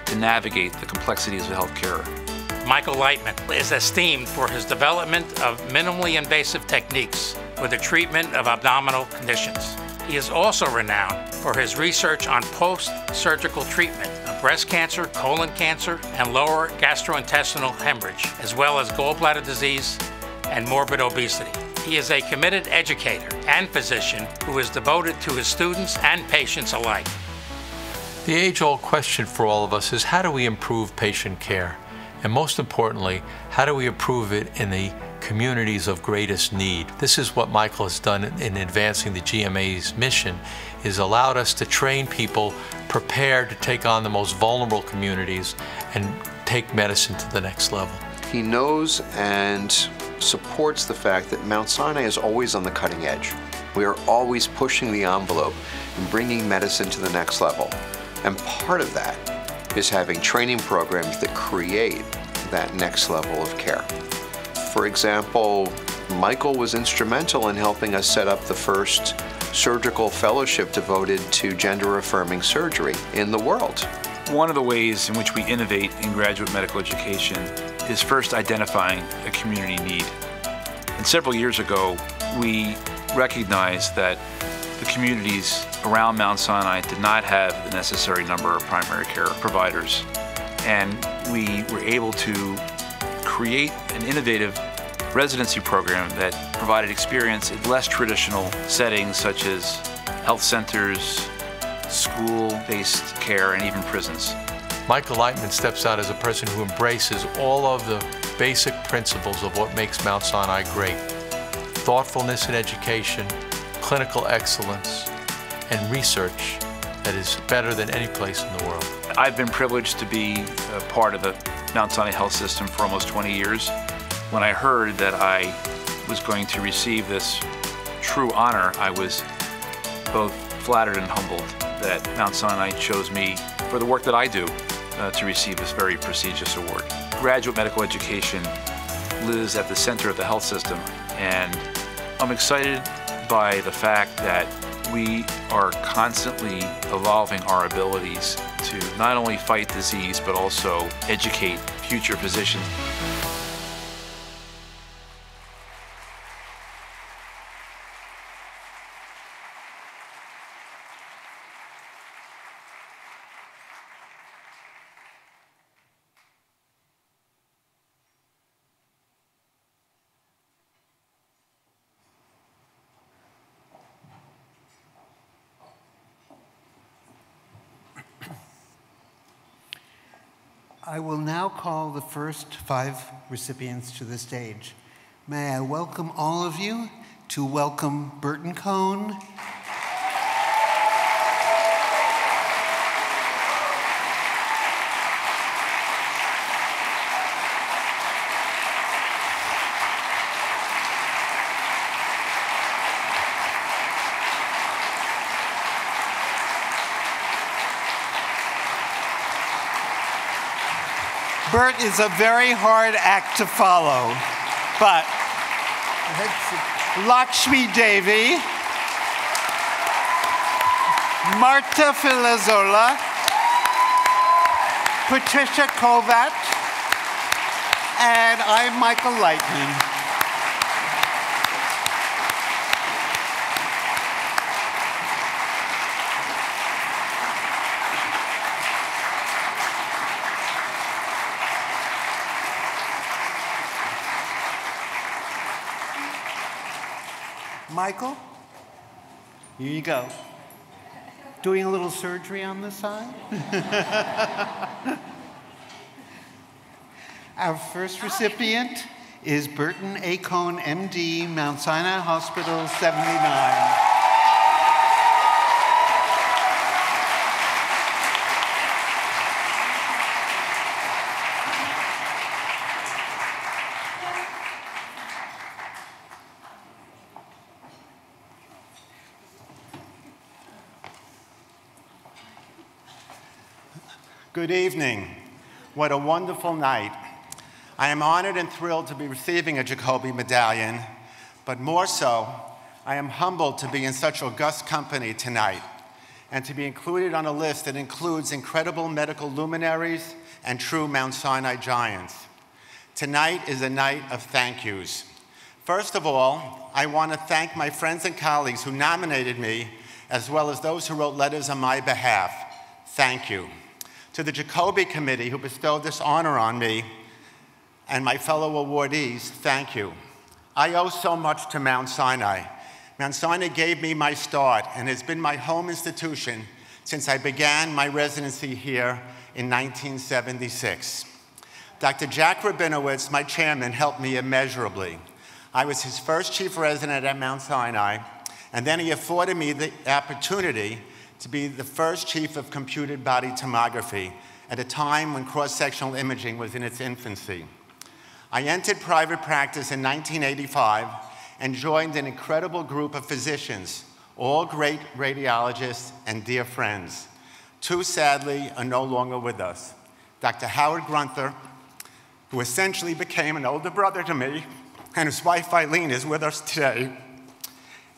to navigate the complexities of healthcare. Michael Leitman is esteemed for his development of minimally invasive techniques for the treatment of abdominal conditions. He is also renowned for his research on post-surgical treatment of breast cancer, colon cancer, and lower gastrointestinal hemorrhage, as well as gallbladder disease and morbid obesity. He is a committed educator and physician who is devoted to his students and patients alike. The age-old question for all of us is, how do we improve patient care? And most importantly, how do we improve it in the communities of greatest need? This is what Michael has done in advancing the GMA's mission, is allowed us to train people prepared to take on the most vulnerable communities and take medicine to the next level. He knows and supports the fact that Mount Sinai is always on the cutting edge. We are always pushing the envelope and bringing medicine to the next level. And part of that is having training programs that create that next level of care. For example, Michael was instrumental in helping us set up the first surgical fellowship devoted to gender-affirming surgery in the world. One of the ways in which we innovate in graduate medical education is first identifying a community need. And several years ago, we recognized that the communities around Mount Sinai did not have the necessary number of primary care providers. And we were able to create an innovative residency program that provided experience in less traditional settings such as health centers, school-based care, and even prisons. Michael Leitman steps out as a person who embraces all of the basic principles of what makes Mount Sinai great. Thoughtfulness in education, clinical excellence, and research that is better than any place in the world. I've been privileged to be a part of the Mount Sinai Health System for almost 20 years. When I heard that I was going to receive this true honor, I was both flattered and humbled that Mount Sinai chose me for the work that I do to receive this very prestigious award. Graduate medical education lives at the center of the health system, and I'm excited by the fact that we are constantly evolving our abilities to not only fight disease, but also educate future physicians. I will now call the first 5 recipients to the stage. May I welcome all of you to welcome Burton Cohen, Bert is a very hard act to follow, but Lakshmi Devi, Marta Filizola, Patricia Kovatch, and I'm Michael Leitman. Michael, here you go. Doing a little surgery on the side? Our first recipient is Burton A. Cohen, MD, Mount Sinai Hospital, 79. Good evening. What a wonderful night. I am honored and thrilled to be receiving a Jacobi Medallion, but more so, I am humbled to be in such august company tonight and to be included on a list that includes incredible medical luminaries and true Mount Sinai giants. Tonight is a night of thank yous. First of all, I want to thank my friends and colleagues who nominated me, as well as those who wrote letters on my behalf. Thank you. To the Jacobi Committee who bestowed this honor on me and my fellow awardees, thank you. I owe so much to Mount Sinai. Mount Sinai gave me my start and has been my home institution since I began my residency here in 1976. Dr. Jack Rabinowitz, my chairman, helped me immeasurably. I was his first chief resident at Mount Sinai, and then he afforded me the opportunity to be the first chief of computed body tomography at a time when cross-sectional imaging was in its infancy. I entered private practice in 1985 and joined an incredible group of physicians, all great radiologists and dear friends. 2, sadly, are no longer with us. Dr. Howard Grunther, who essentially became an older brother to me, and his wife Eileen is with us today.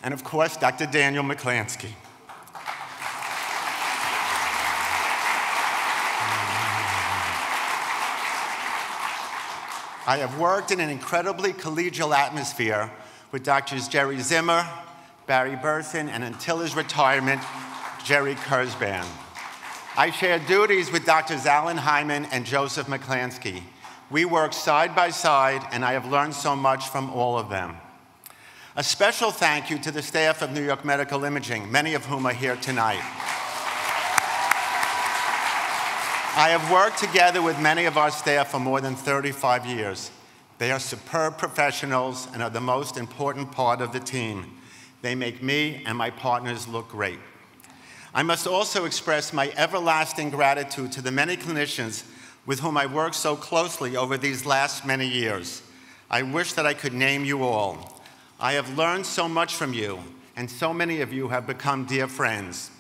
And of course, Dr. Daniel McClansky. I have worked in an incredibly collegial atmosphere with Drs. Jerry Zimmer, Barry Burson, and until his retirement, Jerry Kurzban. I shared duties with Drs. Alan Hyman and Joseph McClansky. We worked side by side, and I have learned so much from all of them. A special thank you to the staff of New York Medical Imaging, many of whom are here tonight. I have worked together with many of our staff for more than 35 years. They are superb professionals and are the most important part of the team. They make me and my partners look great. I must also express my everlasting gratitude to the many clinicians with whom I worked so closely over these last many years. I wish that I could name you all. I have learned so much from you, and so many of you have become dear friends.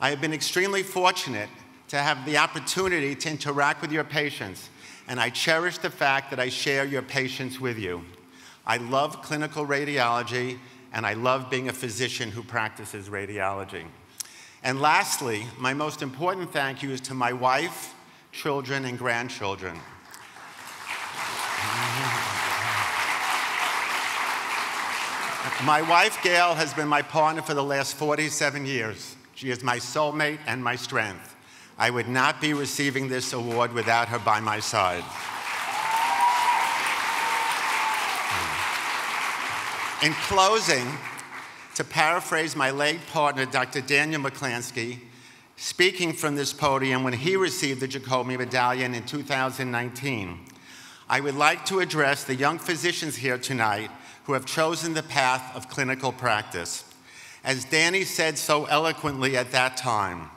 I have been extremely fortunate to have the opportunity to interact with your patients, and I cherish the fact that I share your patients with you. I love clinical radiology, and I love being a physician who practices radiology. And lastly, my most important thank you is to my wife, children, and grandchildren. My wife, Gail, has been my partner for the last 47 years. She is my soulmate and my strength. I would not be receiving this award without her by my side. In closing, to paraphrase my late partner, Dr. Daniel McClansky, speaking from this podium when he received the Jacobi Medallion in 2019, I would like to address the young physicians here tonight who have chosen the path of clinical practice. As Danny said so eloquently at that time,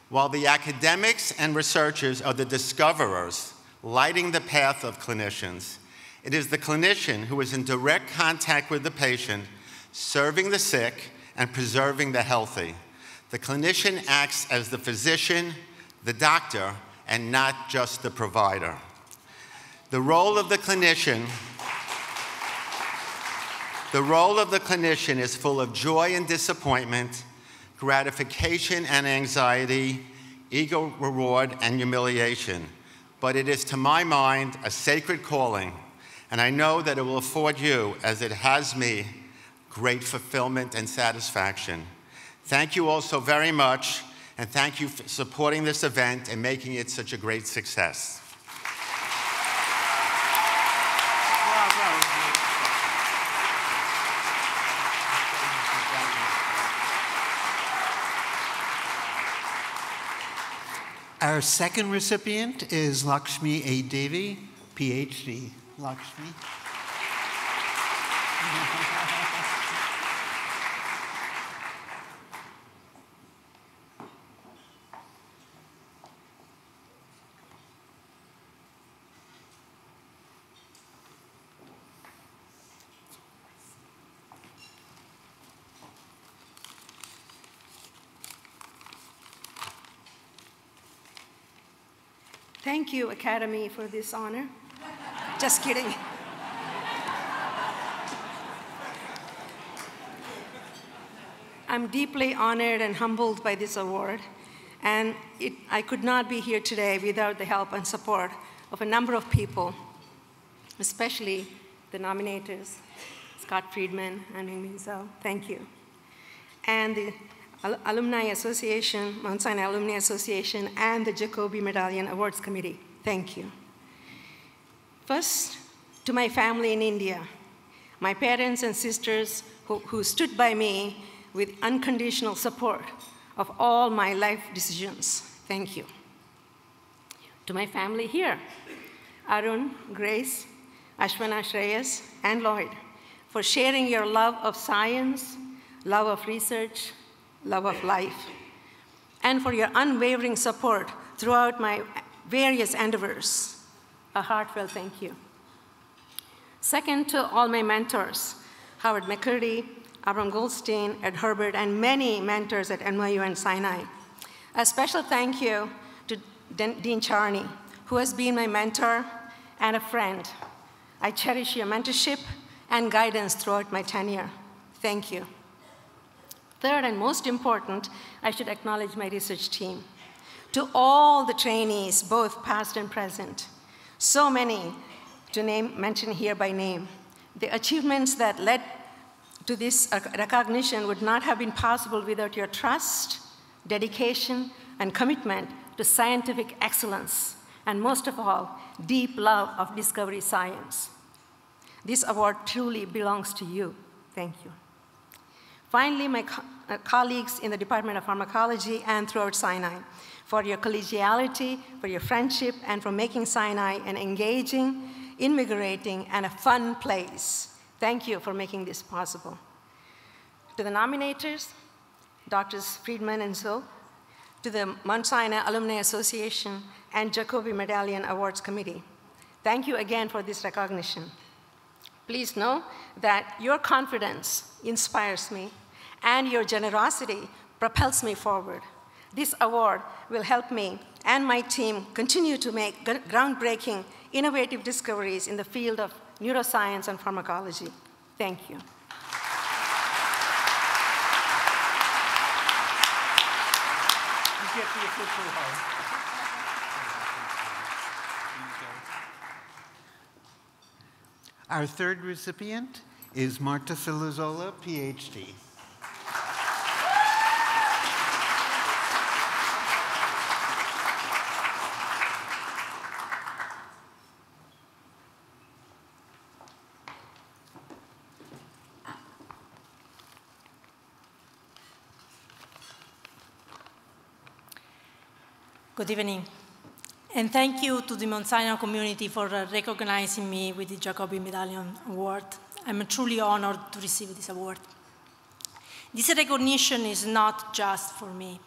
while the academics and researchers are the discoverers lighting the path of clinicians, it is the clinician who is in direct contact with the patient, serving the sick and preserving the healthy. The clinician acts as the physician, the doctor, and not just the provider. The role of the clinician is full of joy and disappointment, gratification and anxiety, ego reward and humiliation. But it is, to my mind, a sacred calling, and I know that it will afford you, as it has me, great fulfillment and satisfaction. Thank you all so very much, and thank you for supporting this event and making it such a great success. Our second recipient is Lakshmi A. Devi, PhD. Lakshmi. Thank you, Academy, for this honor. Just kidding. I'm deeply honored and humbled by this award, and I could not be here today without the help and support of a number of people, especially the nominators, Scott Friedman and Ming Zhou. Thank you. And the Alumni Association, Mount Sinai Alumni Association, and the Jacobi Medallion Awards Committee. Thank you. First, to my family in India, my parents and sisters who stood by me with unconditional support of all my life decisions. Thank you. To my family here, Arun, Grace, Ashwana, Shreyas, and Lloyd, for sharing your love of science, love of research, love of life, and for your unwavering support throughout my various endeavors. A heartfelt thank you. Second, to all my mentors, Howard McCurdy, Abram Goldstein, Ed Herbert, and many mentors at NYU and Sinai. A special thank you to Dean Charney, who has been my mentor and a friend. I cherish your mentorship and guidance throughout my tenure. Thank you. Third, and most important, I should acknowledge my research team. To all the trainees, both past and present, so many to mention here by name. The achievements that led to this recognition would not have been possible without your trust, dedication, and commitment to scientific excellence, and most of all, deep love of discovery science. This award truly belongs to you. Thank you. Finally, my colleagues in the Department of Pharmacology and throughout Sinai, for your collegiality, for your friendship, and for making Sinai an engaging, invigorating, and a fun place. Thank you for making this possible. To the nominators, Drs. Friedman and Zhou, to the Mount Sinai Alumni Association and Jacobi Medallion Awards Committee, thank you again for this recognition. Please know that your confidence inspires me, and your generosity propels me forward. This award will help me and my team continue to make groundbreaking, innovative discoveries in the field of neuroscience and pharmacology. Thank you. Our third recipient is Marta Filizola, PhD. Good evening, and thank you to the Mount Sinai community for recognizing me with the Jacobi Medallion Award. I'm truly honored to receive this award. This recognition is not just for me,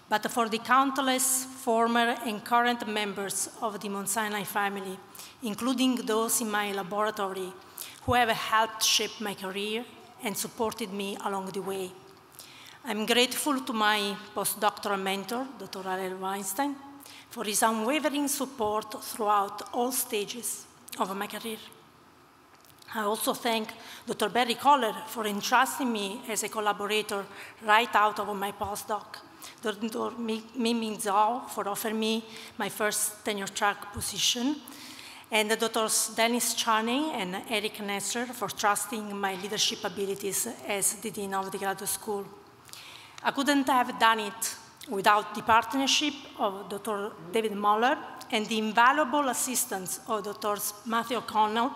but for the countless former and current members of the Mount Sinai family, including those in my laboratory who have helped shape my career and supported me along the way. I'm grateful to my postdoctoral mentor, Dr. R.L. Weinstein, for his unwavering support throughout all stages of my career. I also thank Dr. Barry Kohler for entrusting me as a collaborator right out of my postdoc, Dr. Ming Zhao for offering me my first tenure-track position, and Drs. Dennis Charney and Eric Nesser for trusting my leadership abilities as the Dean of the Graduate School. I couldn't have done it without the partnership of Dr. David Muller and the invaluable assistance of Drs. Matthew O'Connell,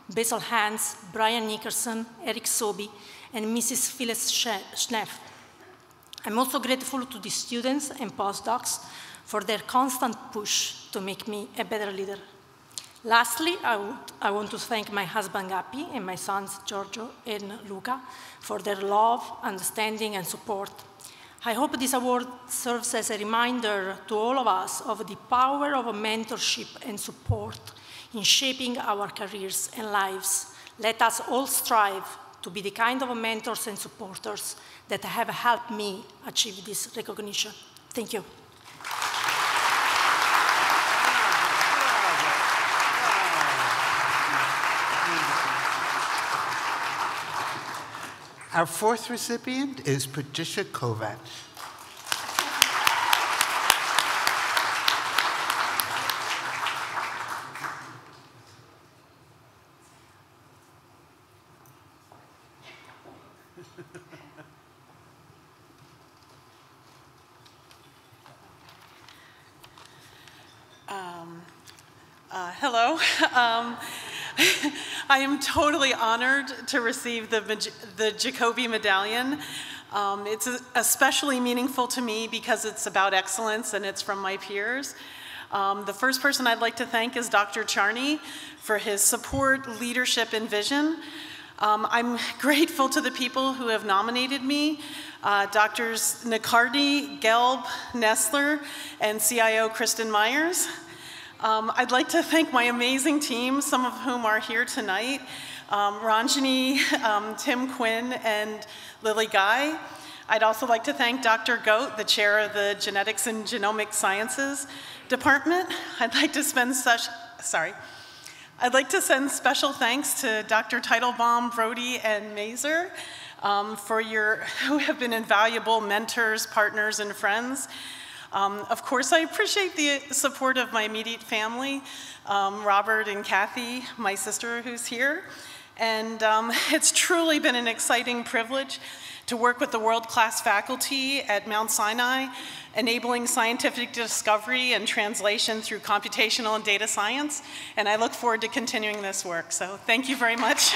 Basil Hans, Brian Nickerson, Eric Sobey, and Mrs. Phyllis Schneff. I'm also grateful to the students and postdocs for their constant push to make me a better leader. Lastly, I want to thank my husband, Gapi, and my sons, Giorgio and Luca, for their love, understanding, and support. I hope this award serves as a reminder to all of us of the power of mentorship and support in shaping our careers and lives. Let us all strive to be the kind of mentors and supporters that have helped me achieve this recognition. Thank you. Our fourth recipient is Patricia Kovatch. Hello. I am totally honored to receive the Jacobi Medallion. It's especially meaningful to me because it's about excellence and it's from my peers. The first person I'd like to thank is Dr. Charney for his support, leadership, and vision. I'm grateful to the people who have nominated me, Drs. Nicardi, Gelb, Nestler, and CIO Kristen Myers. I'd like to thank my amazing team, some of whom are here tonight, Ranjani, Tim Quinn, and Lily Guy. I'd also like to thank Dr. Goat, the chair of the Genetics and Genomic Sciences Department. I'd like to send special thanks to Dr. Teitelbaum, Brody, and Mazer who have been invaluable mentors, partners, and friends. Of course, I appreciate the support of my immediate family, Robert and Kathy, my sister who's here. And it's truly been an exciting privilege to work with the world-class faculty at Mount Sinai, enabling scientific discovery and translation through computational and data science. And I look forward to continuing this work. So thank you very much.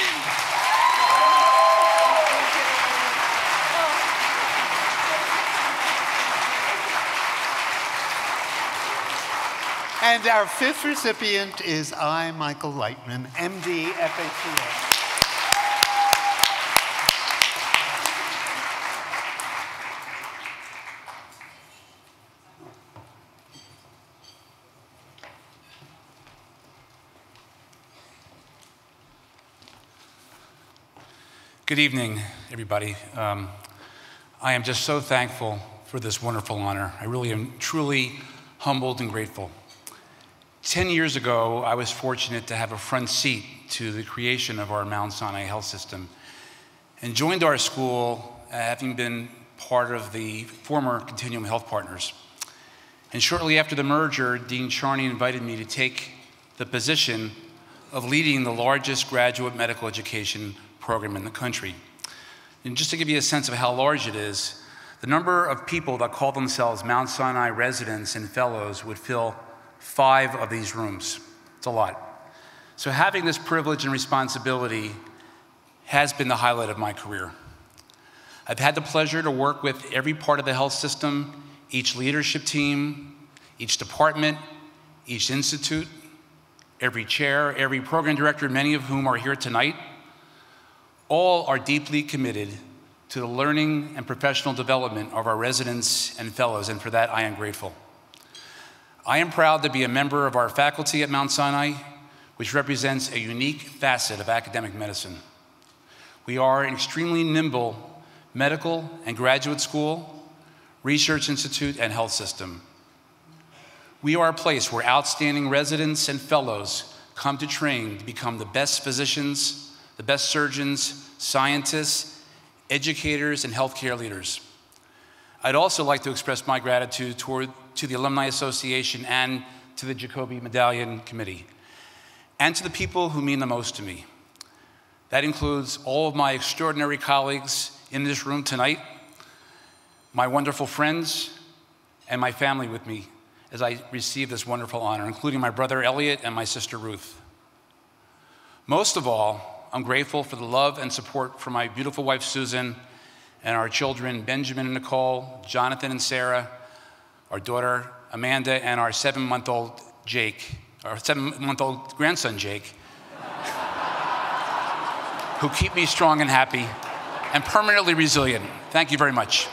And our fifth recipient is I, Michael Leitman, MD, FAASLD. Good evening, everybody. I am just so thankful for this wonderful honor. I really am truly humbled and grateful. 10 years ago, I was fortunate to have a front seat to the creation of our Mount Sinai Health System and joined our school having been part of the former Continuum Health Partners. And shortly after the merger, Dean Charney invited me to take the position of leading the largest graduate medical education program in the country. And just to give you a sense of how large it is, the number of people that call themselves Mount Sinai residents and fellows would fill 5 of these rooms. It's a lot. So having this privilege and responsibility has been the highlight of my career. I've had the pleasure to work with every part of the health system, each leadership team, each department, each institute, every chair, every program director, many of whom are here tonight. All are deeply committed to the learning and professional development of our residents and fellows, and for that I am grateful. I am proud to be a member of our faculty at Mount Sinai, which represents a unique facet of academic medicine. We are an extremely nimble medical and graduate school, research institute, and health system. We are a place where outstanding residents and fellows come to train to become the best physicians, the best surgeons, scientists, educators, and healthcare leaders. I'd also like to express my gratitude to the Alumni Association and to the Jacobi Medallion Committee, and to the people who mean the most to me. That includes all of my extraordinary colleagues in this room tonight, my wonderful friends, and my family with me as I receive this wonderful honor, including my brother Elliot and my sister Ruth. Most of all, I'm grateful for the love and support from my beautiful wife Susan and our children Benjamin and Nicole, Jonathan and Sarah, our daughter Amanda, and our 7-month-old Jake, our 7-month-old grandson Jake, who keep me strong and happy and permanently resilient. Thank you very much.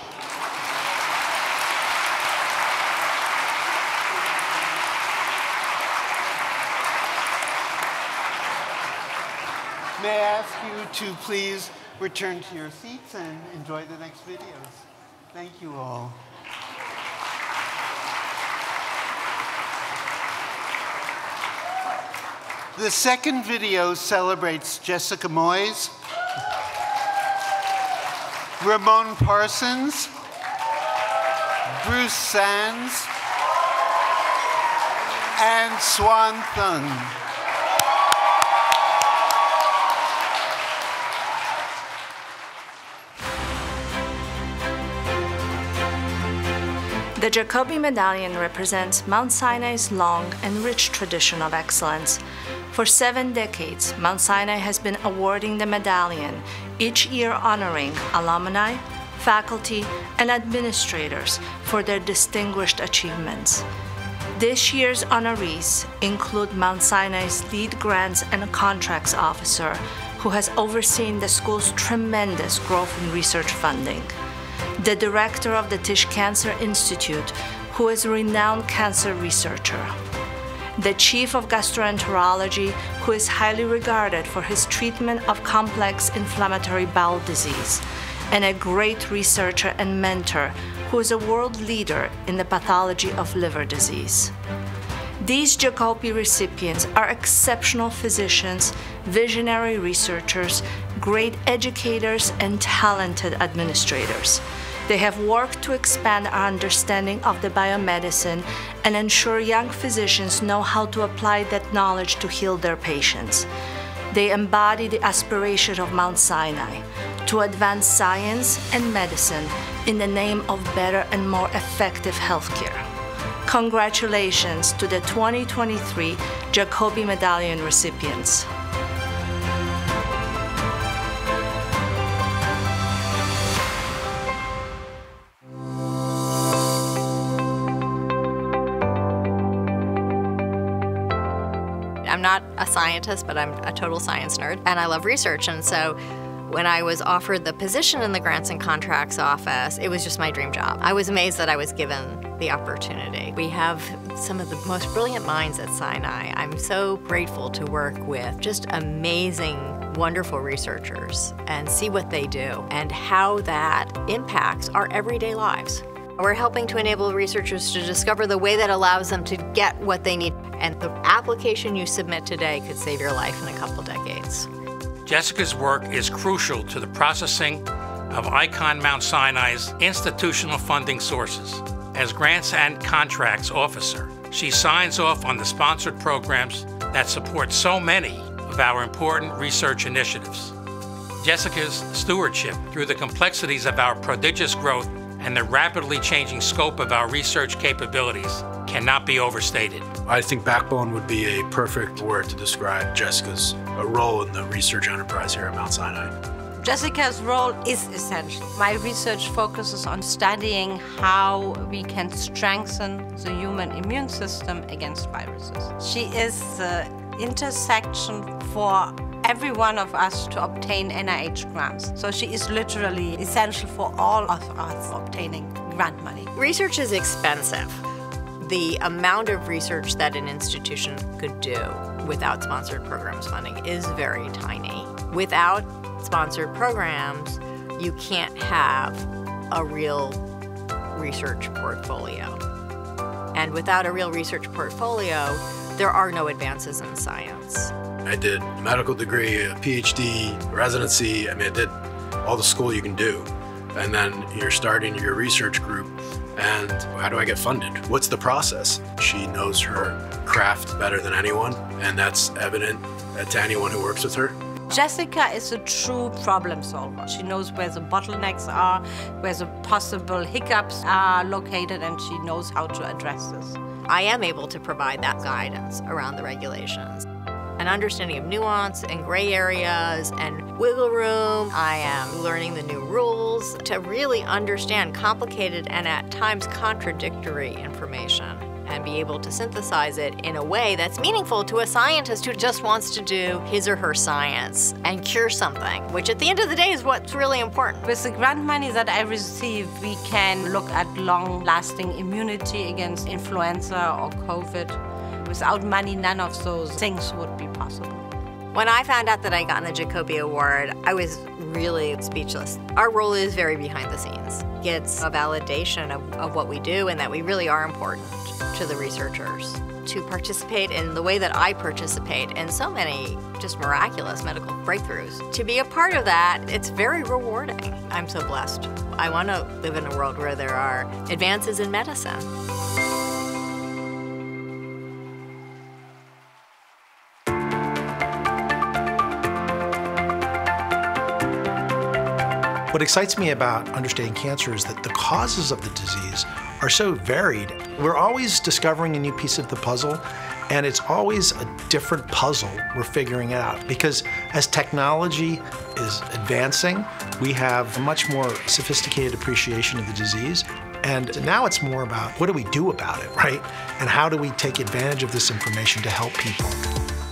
May I ask you to please return to your seats and enjoy the next videos. Thank you all. The second video celebrates Jessica Moise, Ramon Parsons, Bruce Sands, and Swan Thung. The Jacobi Medallion represents Mount Sinai's long and rich tradition of excellence. For 7 decades, Mount Sinai has been awarding the medallion, each year honoring alumni, faculty, and administrators for their distinguished achievements. This year's honorees include Mount Sinai's lead grants and contracts officer, who has overseen the school's tremendous growth in research funding, the director of the Tisch Cancer Institute, who is a renowned cancer researcher, the chief of gastroenterology, who is highly regarded for his treatment of complex inflammatory bowel disease, and a great researcher and mentor who is a world leader in the pathology of liver disease. These Jacobi recipients are exceptional physicians, visionary researchers, great educators, and talented administrators. They have worked to expand our understanding of the biomedicine and ensure young physicians know how to apply that knowledge to heal their patients. They embody the aspiration of Mount Sinai to advance science and medicine in the name of better and more effective healthcare. Congratulations to the 2023 Jacobi Medallion recipients. I'm not a scientist, but I'm a total science nerd, and I love research. And so when I was offered the position in the Grants and Contracts office, it was just my dream job. I was amazed that I was given the opportunity. We have some of the most brilliant minds at Sinai. I'm so grateful to work with just amazing wonderful researchers and see what they do and how that impacts our everyday lives. We're helping to enable researchers to discover the way that allows them to get what they need. And the application you submit today could save your life in a couple decades. Jessica's work is crucial to the processing of Icahn Mount Sinai's institutional funding sources. As Grants and Contracts Officer, she signs off on the sponsored programs that support so many of our important research initiatives. Jessica's stewardship through the complexities of our prodigious growth and the rapidly changing scope of our research capabilities cannot be overstated. I think backbone would be a perfect word to describe Jessica's role in the research enterprise here at Mount Sinai. Jessica's role is essential. My research focuses on studying how we can strengthen the human immune system against viruses. She is the intersection for every one of us to obtain NIH grants. So she is literally essential for all of us obtaining grant money. Research is expensive. The amount of research that an institution could do without sponsored programs funding is very tiny. Without sponsored programs, you can't have a real research portfolio. And without a real research portfolio, there are no advances in science. I did a medical degree, a PhD, residency. I mean, I did all the school you can do. And then you're starting your research group, and how do I get funded? What's the process? She knows her craft better than anyone, and that's evident to anyone who works with her. Jessica is a true problem solver. She knows where the bottlenecks are, where the possible hiccups are located, and she knows how to address this. I am able to provide that guidance around the regulations. An understanding of nuance and gray areas and wiggle room. I am learning the new rules to really understand complicated and at times contradictory information and be able to synthesize it in a way that's meaningful to a scientist who just wants to do his or her science and cure something, which at the end of the day is what's really important. With the grant money that I receive, we can look at long-lasting immunity against influenza or COVID. Without money, none of those things would be possible. When I found out that I got the Jacobi Award, I was really speechless. Our role is very behind the scenes. It's a validation of what we do and that we really are important to the researchers. To participate in the way that I participate in so many just miraculous medical breakthroughs. To be a part of that, it's very rewarding. I'm so blessed. I want to live in a world where there are advances in medicine. What excites me about understanding cancer is that the causes of the disease are so varied. We're always discovering a new piece of the puzzle, and it's always a different puzzle we're figuring out. Because as technology is advancing, we have a much more sophisticated appreciation of the disease. And now it's more about what do we do about it, right? And how do we take advantage of this information to help people?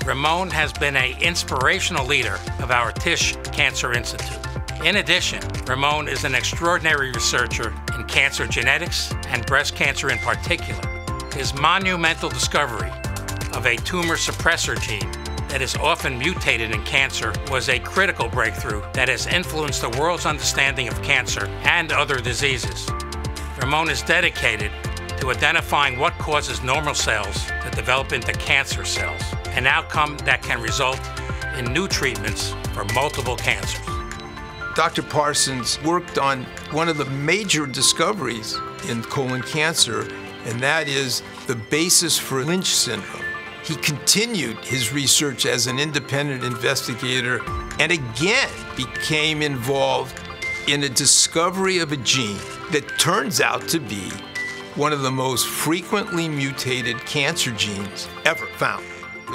Ramon has been an inspirational leader of our Tisch Cancer Institute. In addition, Ramon is an extraordinary researcher in cancer genetics and breast cancer in particular. His monumental discovery of a tumor suppressor gene that is often mutated in cancer was a critical breakthrough that has influenced the world's understanding of cancer and other diseases. Ramon is dedicated to identifying what causes normal cells to develop into cancer cells, an outcome that can result in new treatments for multiple cancers. Dr. Parsons worked on one of the major discoveries in colon cancer, and that is the basis for Lynch syndrome. He continued his research as an independent investigator and again became involved in a discovery of a gene that turns out to be one of the most frequently mutated cancer genes ever found.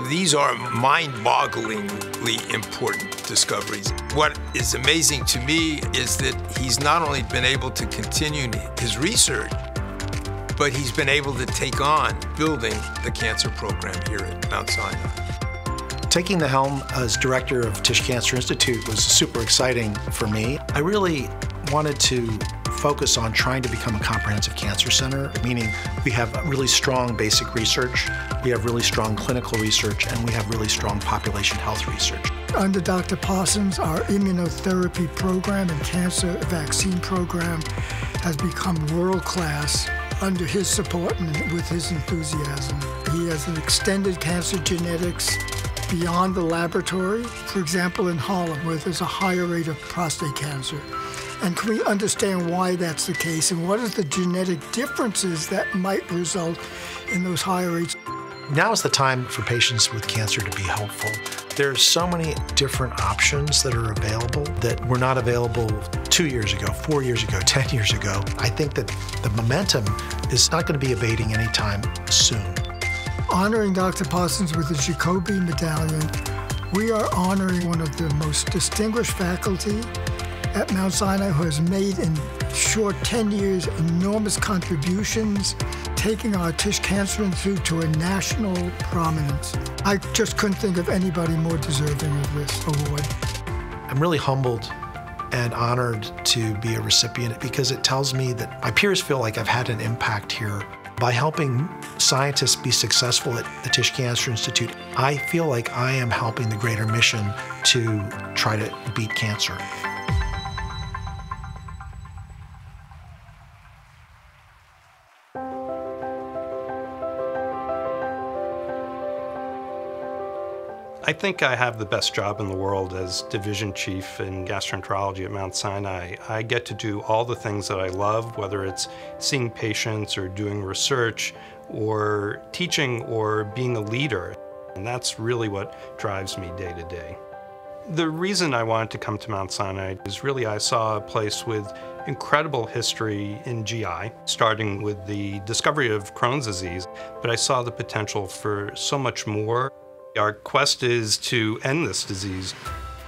These are mind-bogglingly important discoveries. What is amazing to me is that he's not only been able to continue his research, but he's been able to take on building the cancer program here at Mount Sinai. Taking the helm as director of Tisch Cancer Institute was super exciting for me. I really wanted to focus on trying to become a comprehensive cancer center, meaning we have really strong basic research, we have really strong clinical research, and we have really strong population health research. Under Dr. Parsons, our immunotherapy program and cancer vaccine program has become world-class under his support and with his enthusiasm. He has an extended cancer genetics beyond the laboratory, for example, in Harlem, where there's a higher rate of prostate cancer. And can we understand why that's the case, and what are the genetic differences that might result in those higher rates? Now is the time for patients with cancer to be helpful. There's so many different options that are available that were not available 2 years ago, 4 years ago, 10 years ago. I think that the momentum is not going to be abating anytime soon. Honoring Dr. Parsons with the Jacobi Medallion, we are honoring one of the most distinguished faculty at Mount Sinai who has made in short 10 years enormous contributions, taking our Tisch Cancer Institute to a national prominence. I just couldn't think of anybody more deserving of this award. I'm really humbled and honored to be a recipient because it tells me that my peers feel like I've had an impact here. By helping scientists be successful at the Tisch Cancer Institute, I feel like I am helping the greater mission to try to beat cancer. I think I have the best job in the world as division chief in gastroenterology at Mount Sinai. I get to do all the things that I love, whether it's seeing patients or doing research or teaching or being a leader. And that's really what drives me day to day. The reason I wanted to come to Mount Sinai is really I saw a place with incredible history in GI, starting with the discovery of Crohn's disease, but I saw the potential for so much more. Our quest is to end this disease.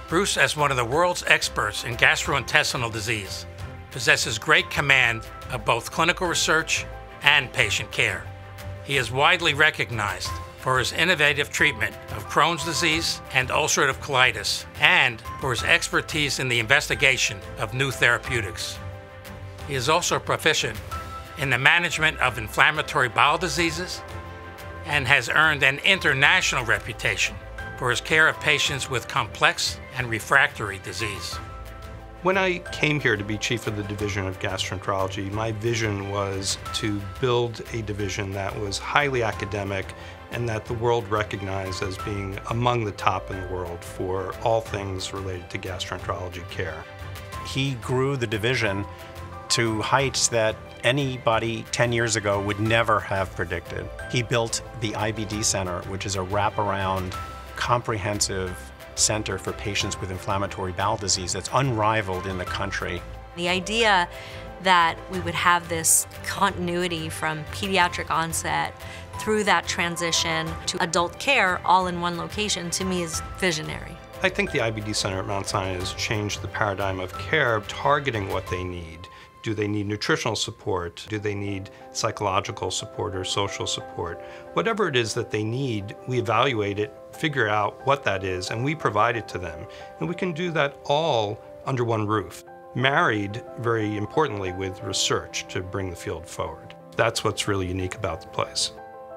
Bruce, as one of the world's experts in gastrointestinal disease, possesses great command of both clinical research and patient care. He is widely recognized for his innovative treatment of Crohn's disease and ulcerative colitis, and for his expertise in the investigation of new therapeutics. He is also proficient in the management of inflammatory bowel diseases and has earned an international reputation for his care of patients with complex and refractory disease. When I came here to be chief of the division of gastroenterology, my vision was to build a division that was highly academic and that the world recognized as being among the top in the world for all things related to gastroenterology care. He grew the division to heights that anybody 10 years ago would never have predicted. He built the IBD Center, which is a wraparound, comprehensive center for patients with inflammatory bowel disease that's unrivaled in the country. The idea that we would have this continuity from pediatric onset through that transition to adult care all in one location, to me, is visionary. I think the IBD Center at Mount Sinai has changed the paradigm of care, targeting what they need. Do they need nutritional support? Do they need psychological support or social support? Whatever it is that they need, we evaluate it, figure out what that is, and we provide it to them. And we can do that all under one roof, married, very importantly, with research to bring the field forward. That's what's really unique about the place.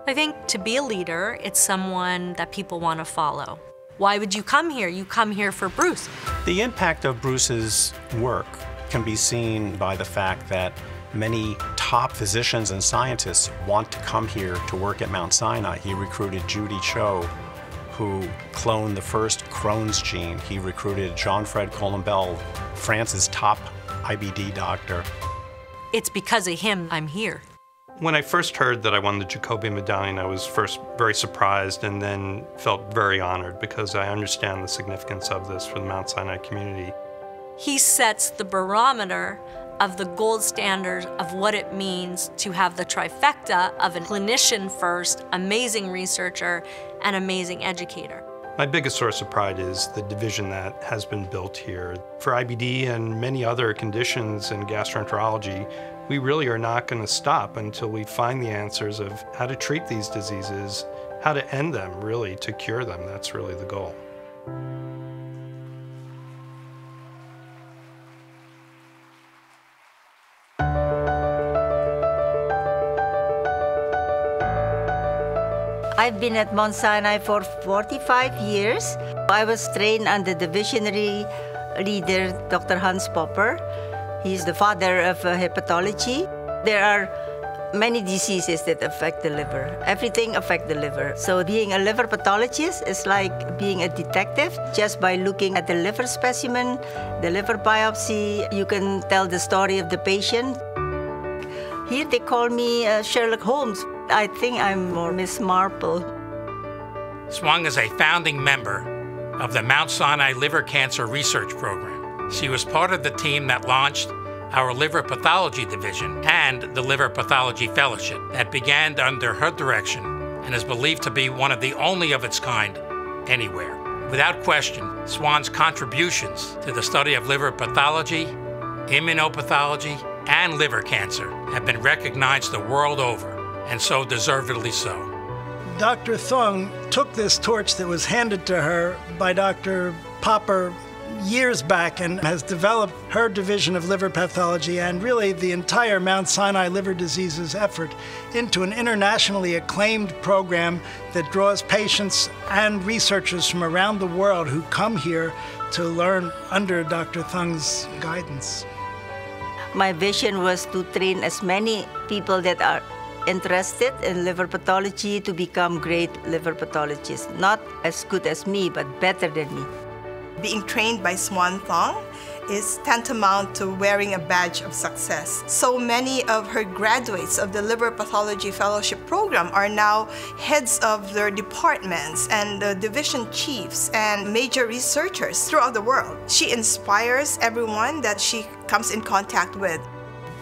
I think to be a leader, it's someone that people want to follow. Why would you come here? You come here for Bruce. The impact of Bruce's work can be seen by the fact that many top physicians and scientists want to come here to work at Mount Sinai. He recruited Judy Cho, who cloned the first Crohn's gene. He recruited Jean-Fred Colombel, France's top IBD doctor. It's because of him I'm here. When I first heard that I won the Jacobi Medallion, I was first very surprised and then felt very honored because I understand the significance of this for the Mount Sinai community. He sets the barometer of the gold standard of what it means to have the trifecta of a clinician first, amazing researcher, and amazing educator. My biggest source of pride is the division that has been built here. For IBD and many other conditions in gastroenterology, we really are not going to stop until we find the answers of how to treat these diseases, how to end them, really, to cure them. That's really the goal. I've been at Mount Sinai for 45 years. I was trained under the visionary leader, Dr. Hans Popper. He's the father of hepatology. There are many diseases that affect the liver. Everything affects the liver. So being a liver pathologist is like being a detective. Just by looking at the liver specimen, the liver biopsy, you can tell the story of the patient. Here they call me Sherlock Holmes. I think I'm more Miss Marple. Swan is a founding member of the Mount Sinai Liver Cancer Research Program. She was part of the team that launched our Liver Pathology Division and the Liver Pathology Fellowship that began under her direction and is believed to be one of the only of its kind anywhere. Without question, Swan's contributions to the study of liver pathology, immunopathology, and liver cancer have been recognized the world over, and so deservedly so. Dr. Thung took this torch that was handed to her by Dr. Popper years back and has developed her division of liver pathology and really the entire Mount Sinai liver diseases effort into an internationally acclaimed program that draws patients and researchers from around the world who come here to learn under Dr. Thung's guidance. My vision was to train as many people that are interested in liver pathology to become great liver pathologists. Not as good as me, but better than me. Being trained by Swan Thung is tantamount to wearing a badge of success. So many of her graduates of the Liver Pathology Fellowship Program are now heads of their departments and division chiefs and major researchers throughout the world. She inspires everyone that she comes in contact with.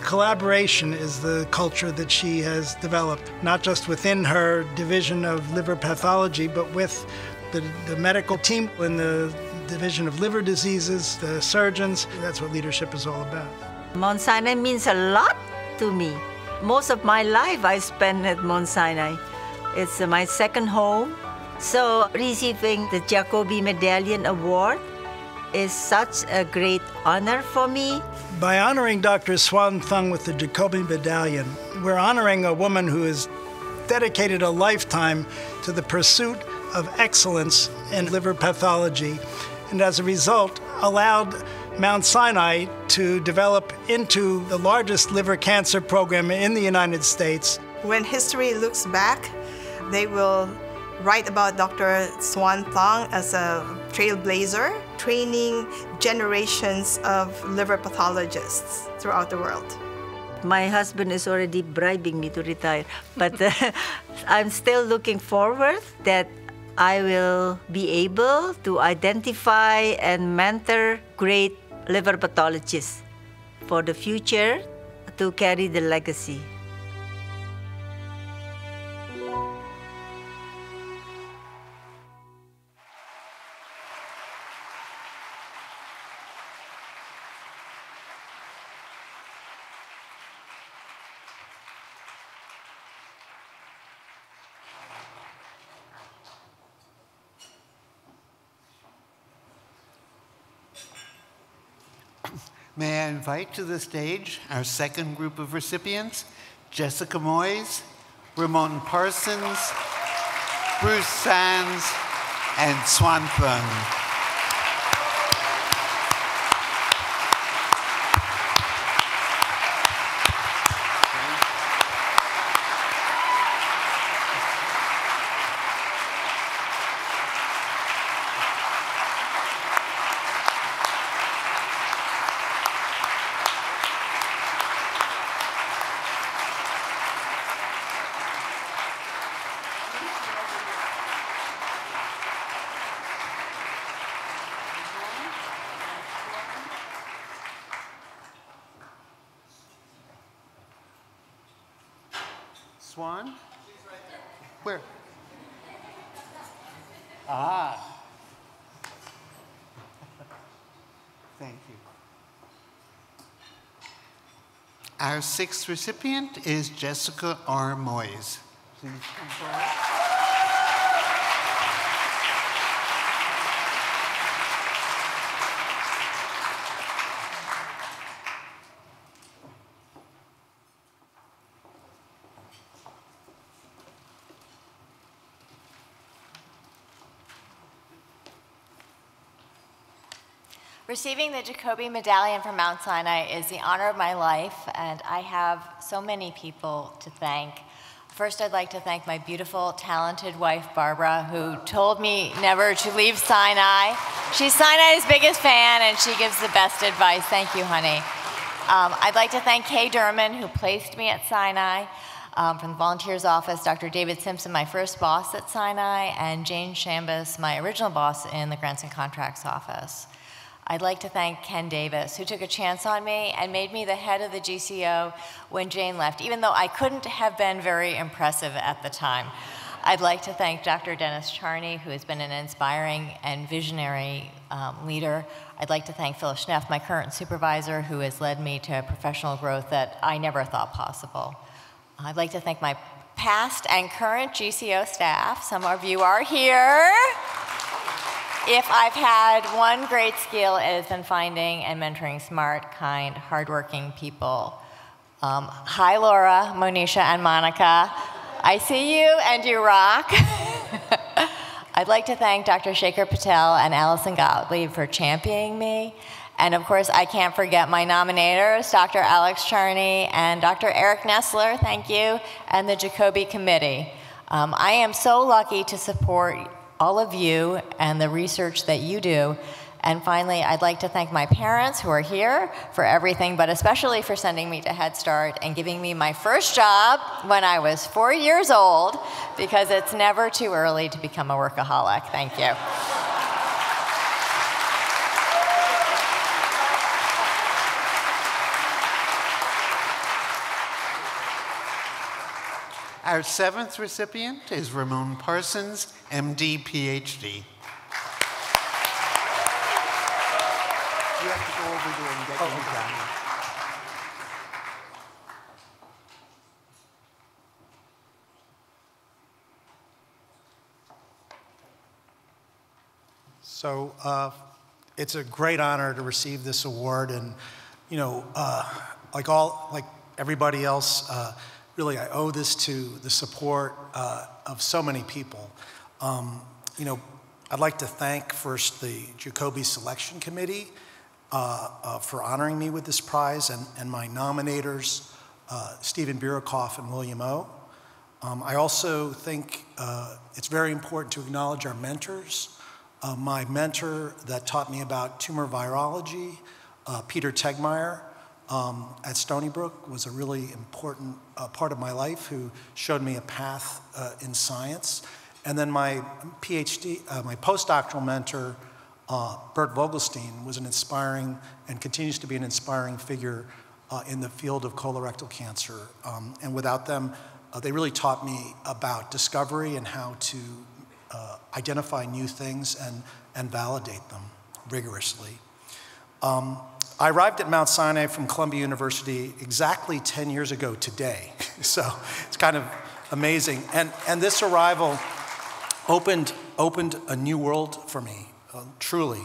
Collaboration is the culture that she has developed, not just within her division of liver pathology, but with the medical team in the division of liver diseases, the surgeons. That's what leadership is all about. Mount Sinai means a lot to me. Most of my life I spent at Mount Sinai. It's my second home. So receiving the Jacobi Medallion Award is such a great honor for me. By honoring Dr. Swan Thung with the Jacobi Medallion, we're honoring a woman who has dedicated a lifetime to the pursuit of excellence in liver pathology, and as a result, allowed Mount Sinai to develop into the largest liver cancer program in the United States. When history looks back, they will write about Dr. Swan Thung as a trailblazer, training generations of liver pathologists throughout the world. My husband is already bribing me to retire, but I'm still looking forward that I will be able to identify and mentor great liver pathologists for the future to carry the legacy. May I invite to the stage our second group of recipients, Jessica Moise, Ramon Parsons, Bruce Sands, and Swan Thung. Swan? Where? Ah. Thank you. Our sixth recipient is Jessica R. Moise. Please come forward. Receiving the Jacobi Medallion from Mount Sinai is the honor of my life, and I have so many people to thank. First, I'd like to thank my beautiful, talented wife, Barbara, who told me never to leave Sinai. She's Sinai's biggest fan, and she gives the best advice. Thank you, honey. I'd like to thank Kay Durman, who placed me at Sinai, from the volunteers office, Dr. David Simpson, my first boss at Sinai, and Jane Shambus, my original boss in the Grants and Contracts office. I'd like to thank Ken Davis, who took a chance on me and made me the head of the GCO when Jane left, even though I couldn't have been very impressive at the time. I'd like to thank Dr. Dennis Charney, who has been an inspiring and visionary leader. I'd like to thank Phyllis Schneff, my current supervisor, who has led me to professional growth that I never thought possible. I'd like to thank my past and current GCO staff. Some of you are here. If I've had one great skill, it has been finding and mentoring smart, kind, hardworking people. Hi, Laura, Monisha, and Monica. I see you, and you rock. I'd like to thank Dr. Shekhar Patel and Allison Gottlieb for championing me. And of course, I can't forget my nominators, Dr. Alex Charney and Dr. Eric Nessler, thank you, and the Jacobi Committee. I am so lucky to support all of you and the research that you do. And finally, I'd like to thank my parents who are here for everything, but especially for sending me to Head Start and giving me my first job when I was 4 years old, because it's never too early to become a workaholic. Thank you. Our seventh recipient is Ramon Parsons, MD, PhD. You have to go over there and get him down. So it's a great honor to receive this award, and you know, like everybody else, really I owe this to the support of so many people. You know, I'd like to thank first the Jacobi Selection Committee for honoring me with this prize, and my nominators, Stephen Birakoff and William O. I also think it's very important to acknowledge our mentors. My mentor that taught me about tumor virology, Peter Tegmeyer at Stony Brook, was a really important part of my life, who showed me a path in science. And then my PhD, my postdoctoral mentor, Bert Vogelstein, was an inspiring and continues to be an inspiring figure in the field of colorectal cancer. And without them, they really taught me about discovery and how to identify new things and validate them rigorously. I arrived at Mount Sinai from Columbia University exactly 10 years ago today. So it's kind of amazing. And this arrival opened a new world for me, truly.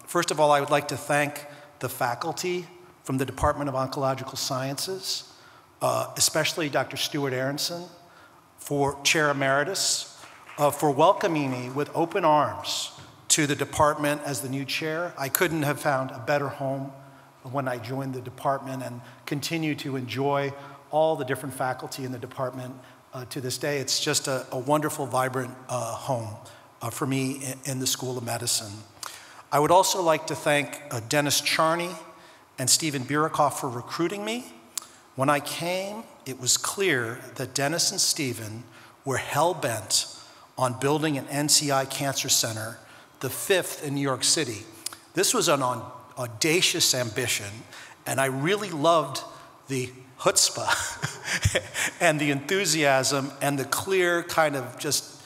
First of all, I would like to thank the faculty from the Department of Oncological Sciences, especially Dr. Stuart Aronson, for Chair Emeritus, for welcoming me with open arms to the department as the new chair. I couldn't have found a better home when I joined the department, and continue to enjoy all the different faculty in the department to this day. It's just a wonderful, vibrant home for me in the School of Medicine. I would also like to thank Dennis Charney and Stephen Birakoff for recruiting me. When I came, it was clear that Dennis and Stephen were hell-bent on building an NCI cancer center, the 5th in New York City. This was an audacious ambition, and I really loved the chutzpah and the enthusiasm and the clear kind of just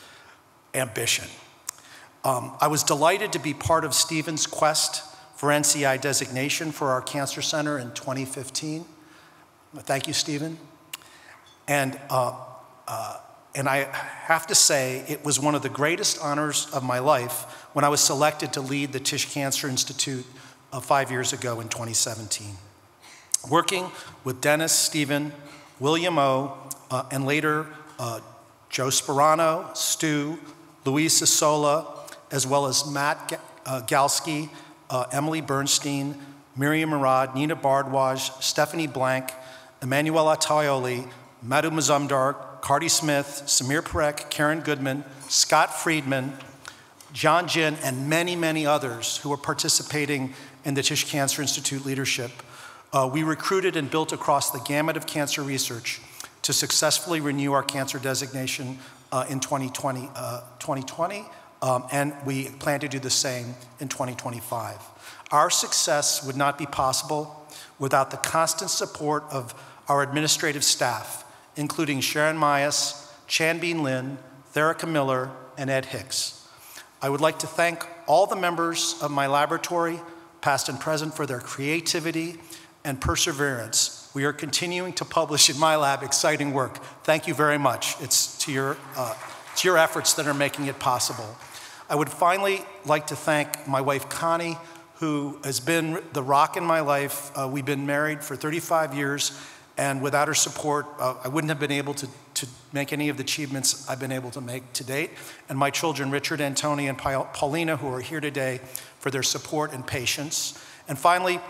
ambition. I was delighted to be part of Stephen's quest for NCI designation for our cancer center in 2015. Thank you, Stephen. And I have to say, it was one of the greatest honors of my life when I was selected to lead the Tisch Cancer Institute 5 years ago in 2017. Working with Dennis, Stephen, William O., and later Joe Sperano, Stu, Luis Isola, as well as Matt Galsky Emily Bernstein, Miriam Murad, Nina Bardwaj, Stephanie Blank, Emanuela Taioli, Madhu Mazumdar, Cardi Smith, Samir Parek, Karen Goodman, Scott Friedman, John Jin, and many, many others who are participating in the Tisch Cancer Institute leadership. We recruited and built across the gamut of cancer research to successfully renew our cancer designation in 2020, and we plan to do the same in 2025. Our success would not be possible without the constant support of our administrative staff, including Sharon Myas, Chanbin Lin, Therica Miller, and Ed Hicks. I would like to thank all the members of my laboratory, past and present, for their creativity and perseverance. We are continuing to publish in my lab exciting work. Thank you very much. It's to your efforts that are making it possible. I would finally like to thank my wife, Connie, who has been the rock in my life. We've been married for 35 years, and without her support, I wouldn't have been able to make any of the achievements I've been able to make to date. And my children, Richard, Antoni, and Paulina, who are here today, for their support and patience. And finally,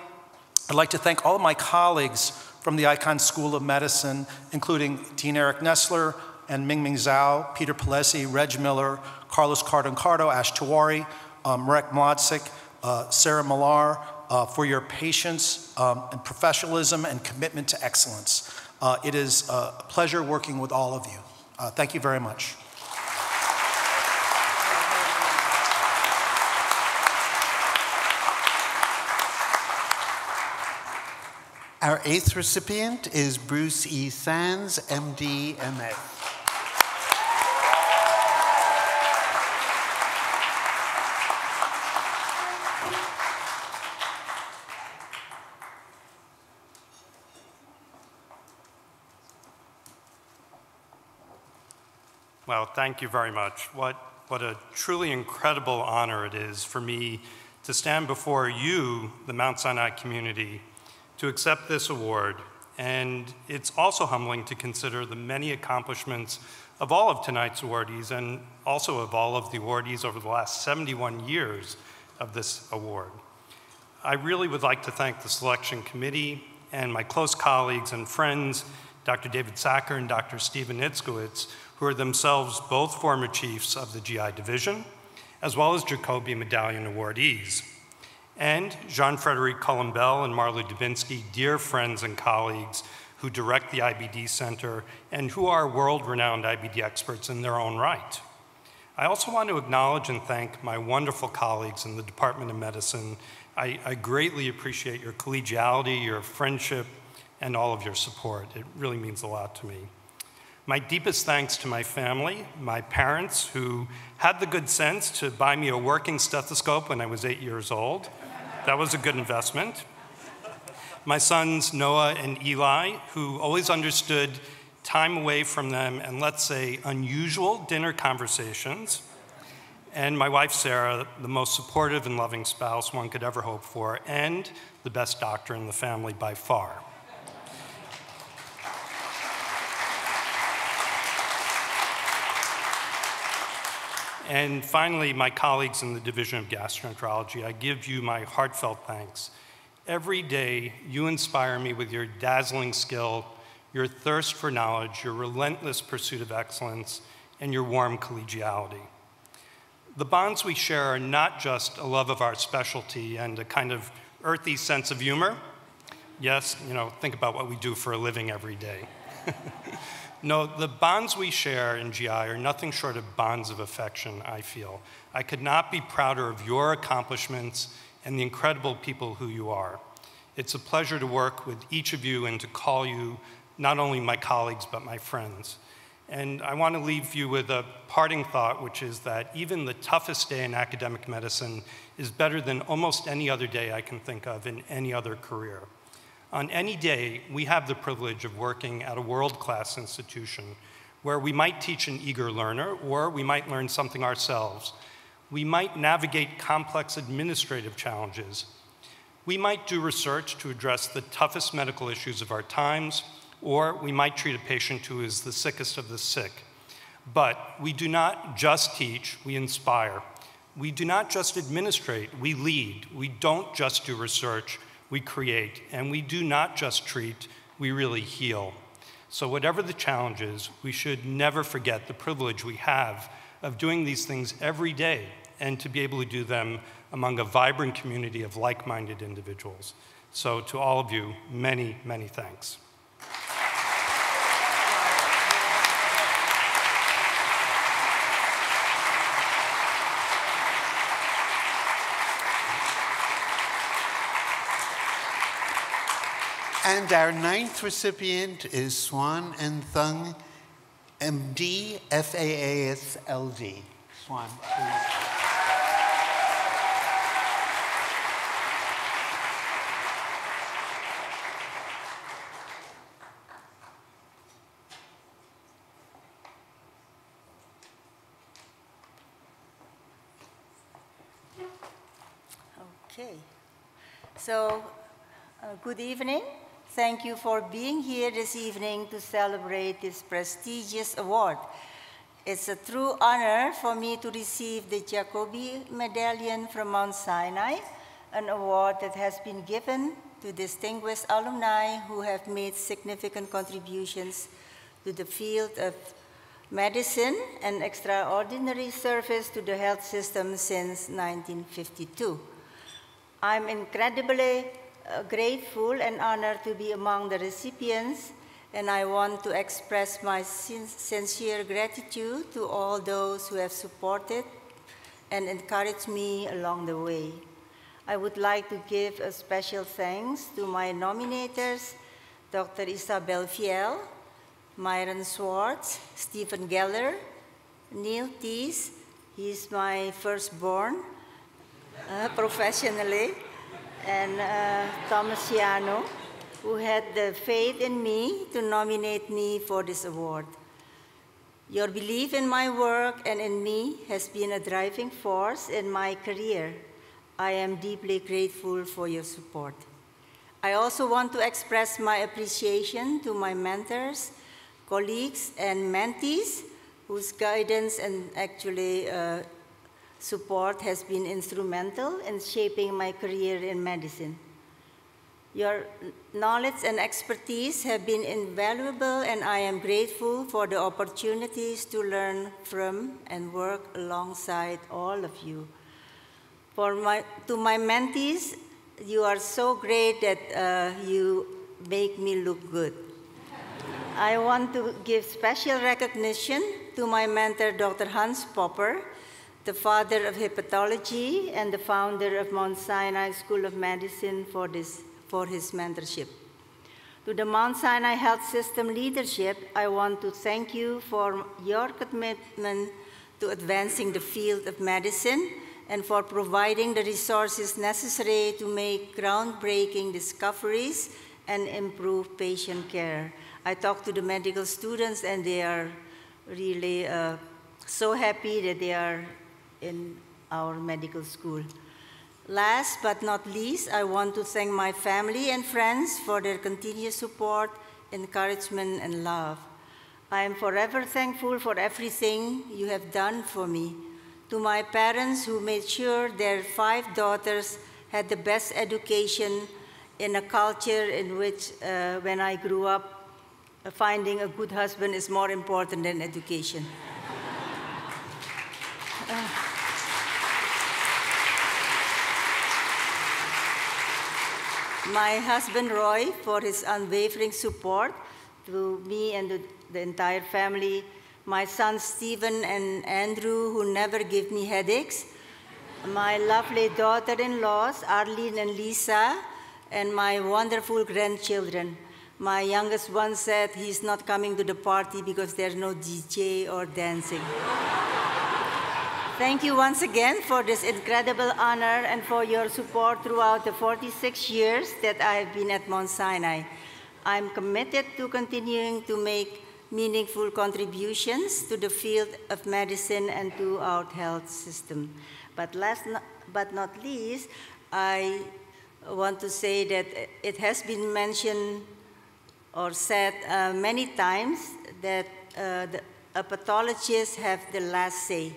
I'd like to thank all of my colleagues from the Icahn School of Medicine, including Dean Eric Nessler and Mingming Zhao, Peter Palesi, Reg Miller, Carlos Cardoncardo, Ash Tawari, Marek Mlodzik, Sarah Millar, for your patience and professionalism and commitment to excellence. It is a pleasure working with all of you. Thank you very much. Our 8th recipient is Bruce E. Sands, MD, MA. Well, thank you very much. What a truly incredible honor it is for me to stand before you, the Mount Sinai community, to accept this award. And it's also humbling to consider the many accomplishments of all of tonight's awardees, and also of all of the awardees over the last 71 years of this award. I really would like to thank the selection committee and my close colleagues and friends, Dr. David Sacker and Dr. Stephen Itzkowitz, who are themselves both former chiefs of the GI division, as well as Jacobi Medallion awardees. And Jean-Frédéric Colombel and Marla Dubinsky, dear friends and colleagues who direct the IBD Center and who are world-renowned IBD experts in their own right. I also want to acknowledge and thank my wonderful colleagues in the Department of Medicine. I greatly appreciate your collegiality, your friendship, and all of your support. It really means a lot to me. My deepest thanks to my family, my parents, who had the good sense to buy me a working stethoscope when I was 8 years old. That was a good investment. My sons, Noah and Eli, who always understood time away from them and, let's say, unusual dinner conversations. And my wife, Sarah, the most supportive and loving spouse one could ever hope for, and the best doctor in the family by far. And finally, my colleagues in the Division of Gastroenterology, I give you my heartfelt thanks. Every day, you inspire me with your dazzling skill, your thirst for knowledge, your relentless pursuit of excellence, and your warm collegiality. The bonds we share are not just a love of our specialty and a kind of earthy sense of humor. Yes, think about what we do for a living every day. No, the bonds we share in GI are nothing short of bonds of affection, I feel. I could not be prouder of your accomplishments and the incredible people who you are. It's a pleasure to work with each of you and to call you not only my colleagues, but my friends. And I want to leave you with a parting thought, which is that even the toughest day in academic medicine is better than almost any other day I can think of in any other career. On any day, we have the privilege of working at a world-class institution where we might teach an eager learner, or we might learn something ourselves. We might navigate complex administrative challenges. We might do research to address the toughest medical issues of our times, or we might treat a patient who is the sickest of the sick. But we do not just teach, we inspire. We do not just administrate, we lead. We don't just do research, we create. And we do not just treat, we really heal. So whatever the challenges, we should never forget the privilege we have of doing these things every day and to be able to do them among a vibrant community of like-minded individuals. So to all of you, many, many thanks. And our 9th recipient is Swan and Thung, MD, FAASLD. Swan, please. Okay. So, good evening. Thank you for being here this evening to celebrate this prestigious award. It's a true honor for me to receive the Jacobi Medallion from Mount Sinai, an award that has been given to distinguished alumni who have made significant contributions to the field of medicine and extraordinary service to the health system since 1952. I'm incredibly grateful and honored to be among the recipients, and I want to express my sincere gratitude to all those who have supported and encouraged me along the way. I would like to give a special thanks to my nominators, Dr. Isabel Fiel, Myron Swartz, Stephen Geller, Neil Tees, he's my firstborn professionally, and Thomas Ciano, who had the faith in me to nominate me for this award. Your belief in my work and in me has been a driving force in my career. I am deeply grateful for your support. I also want to express my appreciation to my mentors, colleagues, and mentees, whose guidance and actually support has been instrumental in shaping my career in medicine. Your knowledge and expertise have been invaluable, and I am grateful for the opportunities to learn from and work alongside all of you. To my mentees, you are so great that you make me look good. I want to give special recognition to my mentor, Dr. Hans Popper, the father of hepatology and the founder of Mount Sinai School of Medicine, for his mentorship. To the Mount Sinai Health System leadership, I want to thank you for your commitment to advancing the field of medicine and for providing the resources necessary to make groundbreaking discoveries and improve patient care. I talked to the medical students, and they are really so happy that they are in our medical school. Last but not least, I want to thank my family and friends for their continued support, encouragement, and love. I am forever thankful for everything you have done for me. To my parents who made sure their 5 daughters had the best education in a culture in which, when I grew up, finding a good husband is more important than education. My husband, Roy, for his unwavering support to me and the entire family. My sons, Stephen and Andrew, who never give me headaches. My lovely daughter-in-laws, Arlene and Lisa, and my wonderful grandchildren. My youngest one said he's not coming to the party because there's no DJ or dancing. Thank you once again for this incredible honor and for your support throughout the 46 years that I've been at Mount Sinai. I'm committed to continuing to make meaningful contributions to the field of medicine and to our health system. But last but not least, I want to say that it has been mentioned or said many times that the pathologists have the last say.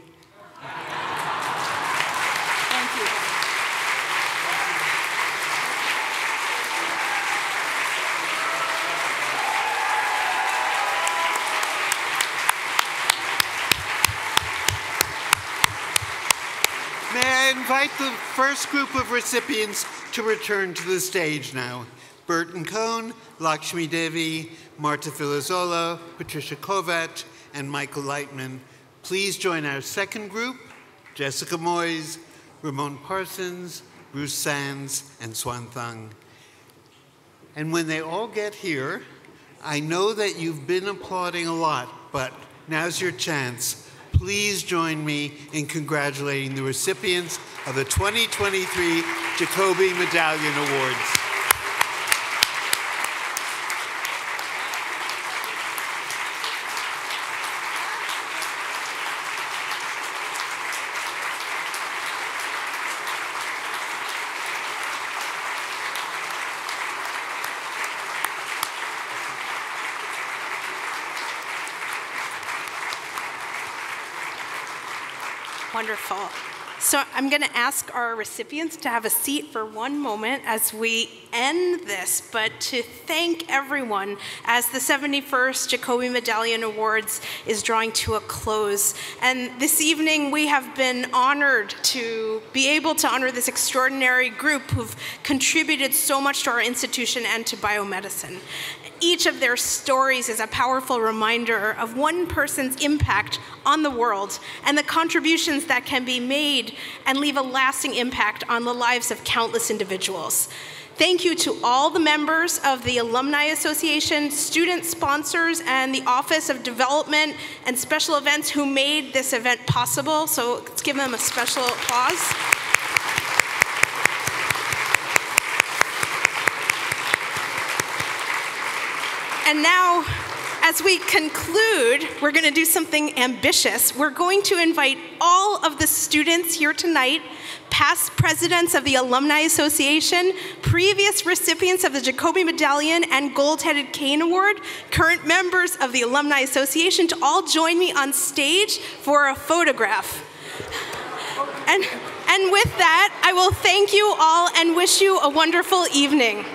invite the first group of recipients to return to the stage now. Burton Cohen, Lakshmi Devi, Marta Filizola, Patricia Kovatch, and Michael Leitman. Please join our second group, Jessica Moise, Ramon Parsons, Bruce Sands, and Swan Thung. And when they all get here, I know that you've been applauding a lot, but now's your chance. Please join me in congratulating the recipients of the 2023 Jacobi Medallion Awards. Wonderful. So I'm going to ask our recipients to have a seat for one moment as we end this, but to thank everyone as the 71st Jacobi Medallion Awards is drawing to a close. And this evening we have been honored to be able to honor this extraordinary group who've contributed so much to our institution and to biomedicine. Each of their stories is a powerful reminder of one person's impact on the world and the contributions that can be made and leave a lasting impact on the lives of countless individuals. Thank you to all the members of the Alumni Association, student sponsors, and the Office of Development and Special Events who made this event possible. So let's give them a special applause. And now, as we conclude, we're going to do something ambitious. We're going to invite all of the students here tonight, past presidents of the Alumni Association, previous recipients of the Jacobi Medallion and Gold-Headed Cane Award, current members of the Alumni Association, to all join me on stage for a photograph. And with that, I will thank you all and wish you a wonderful evening.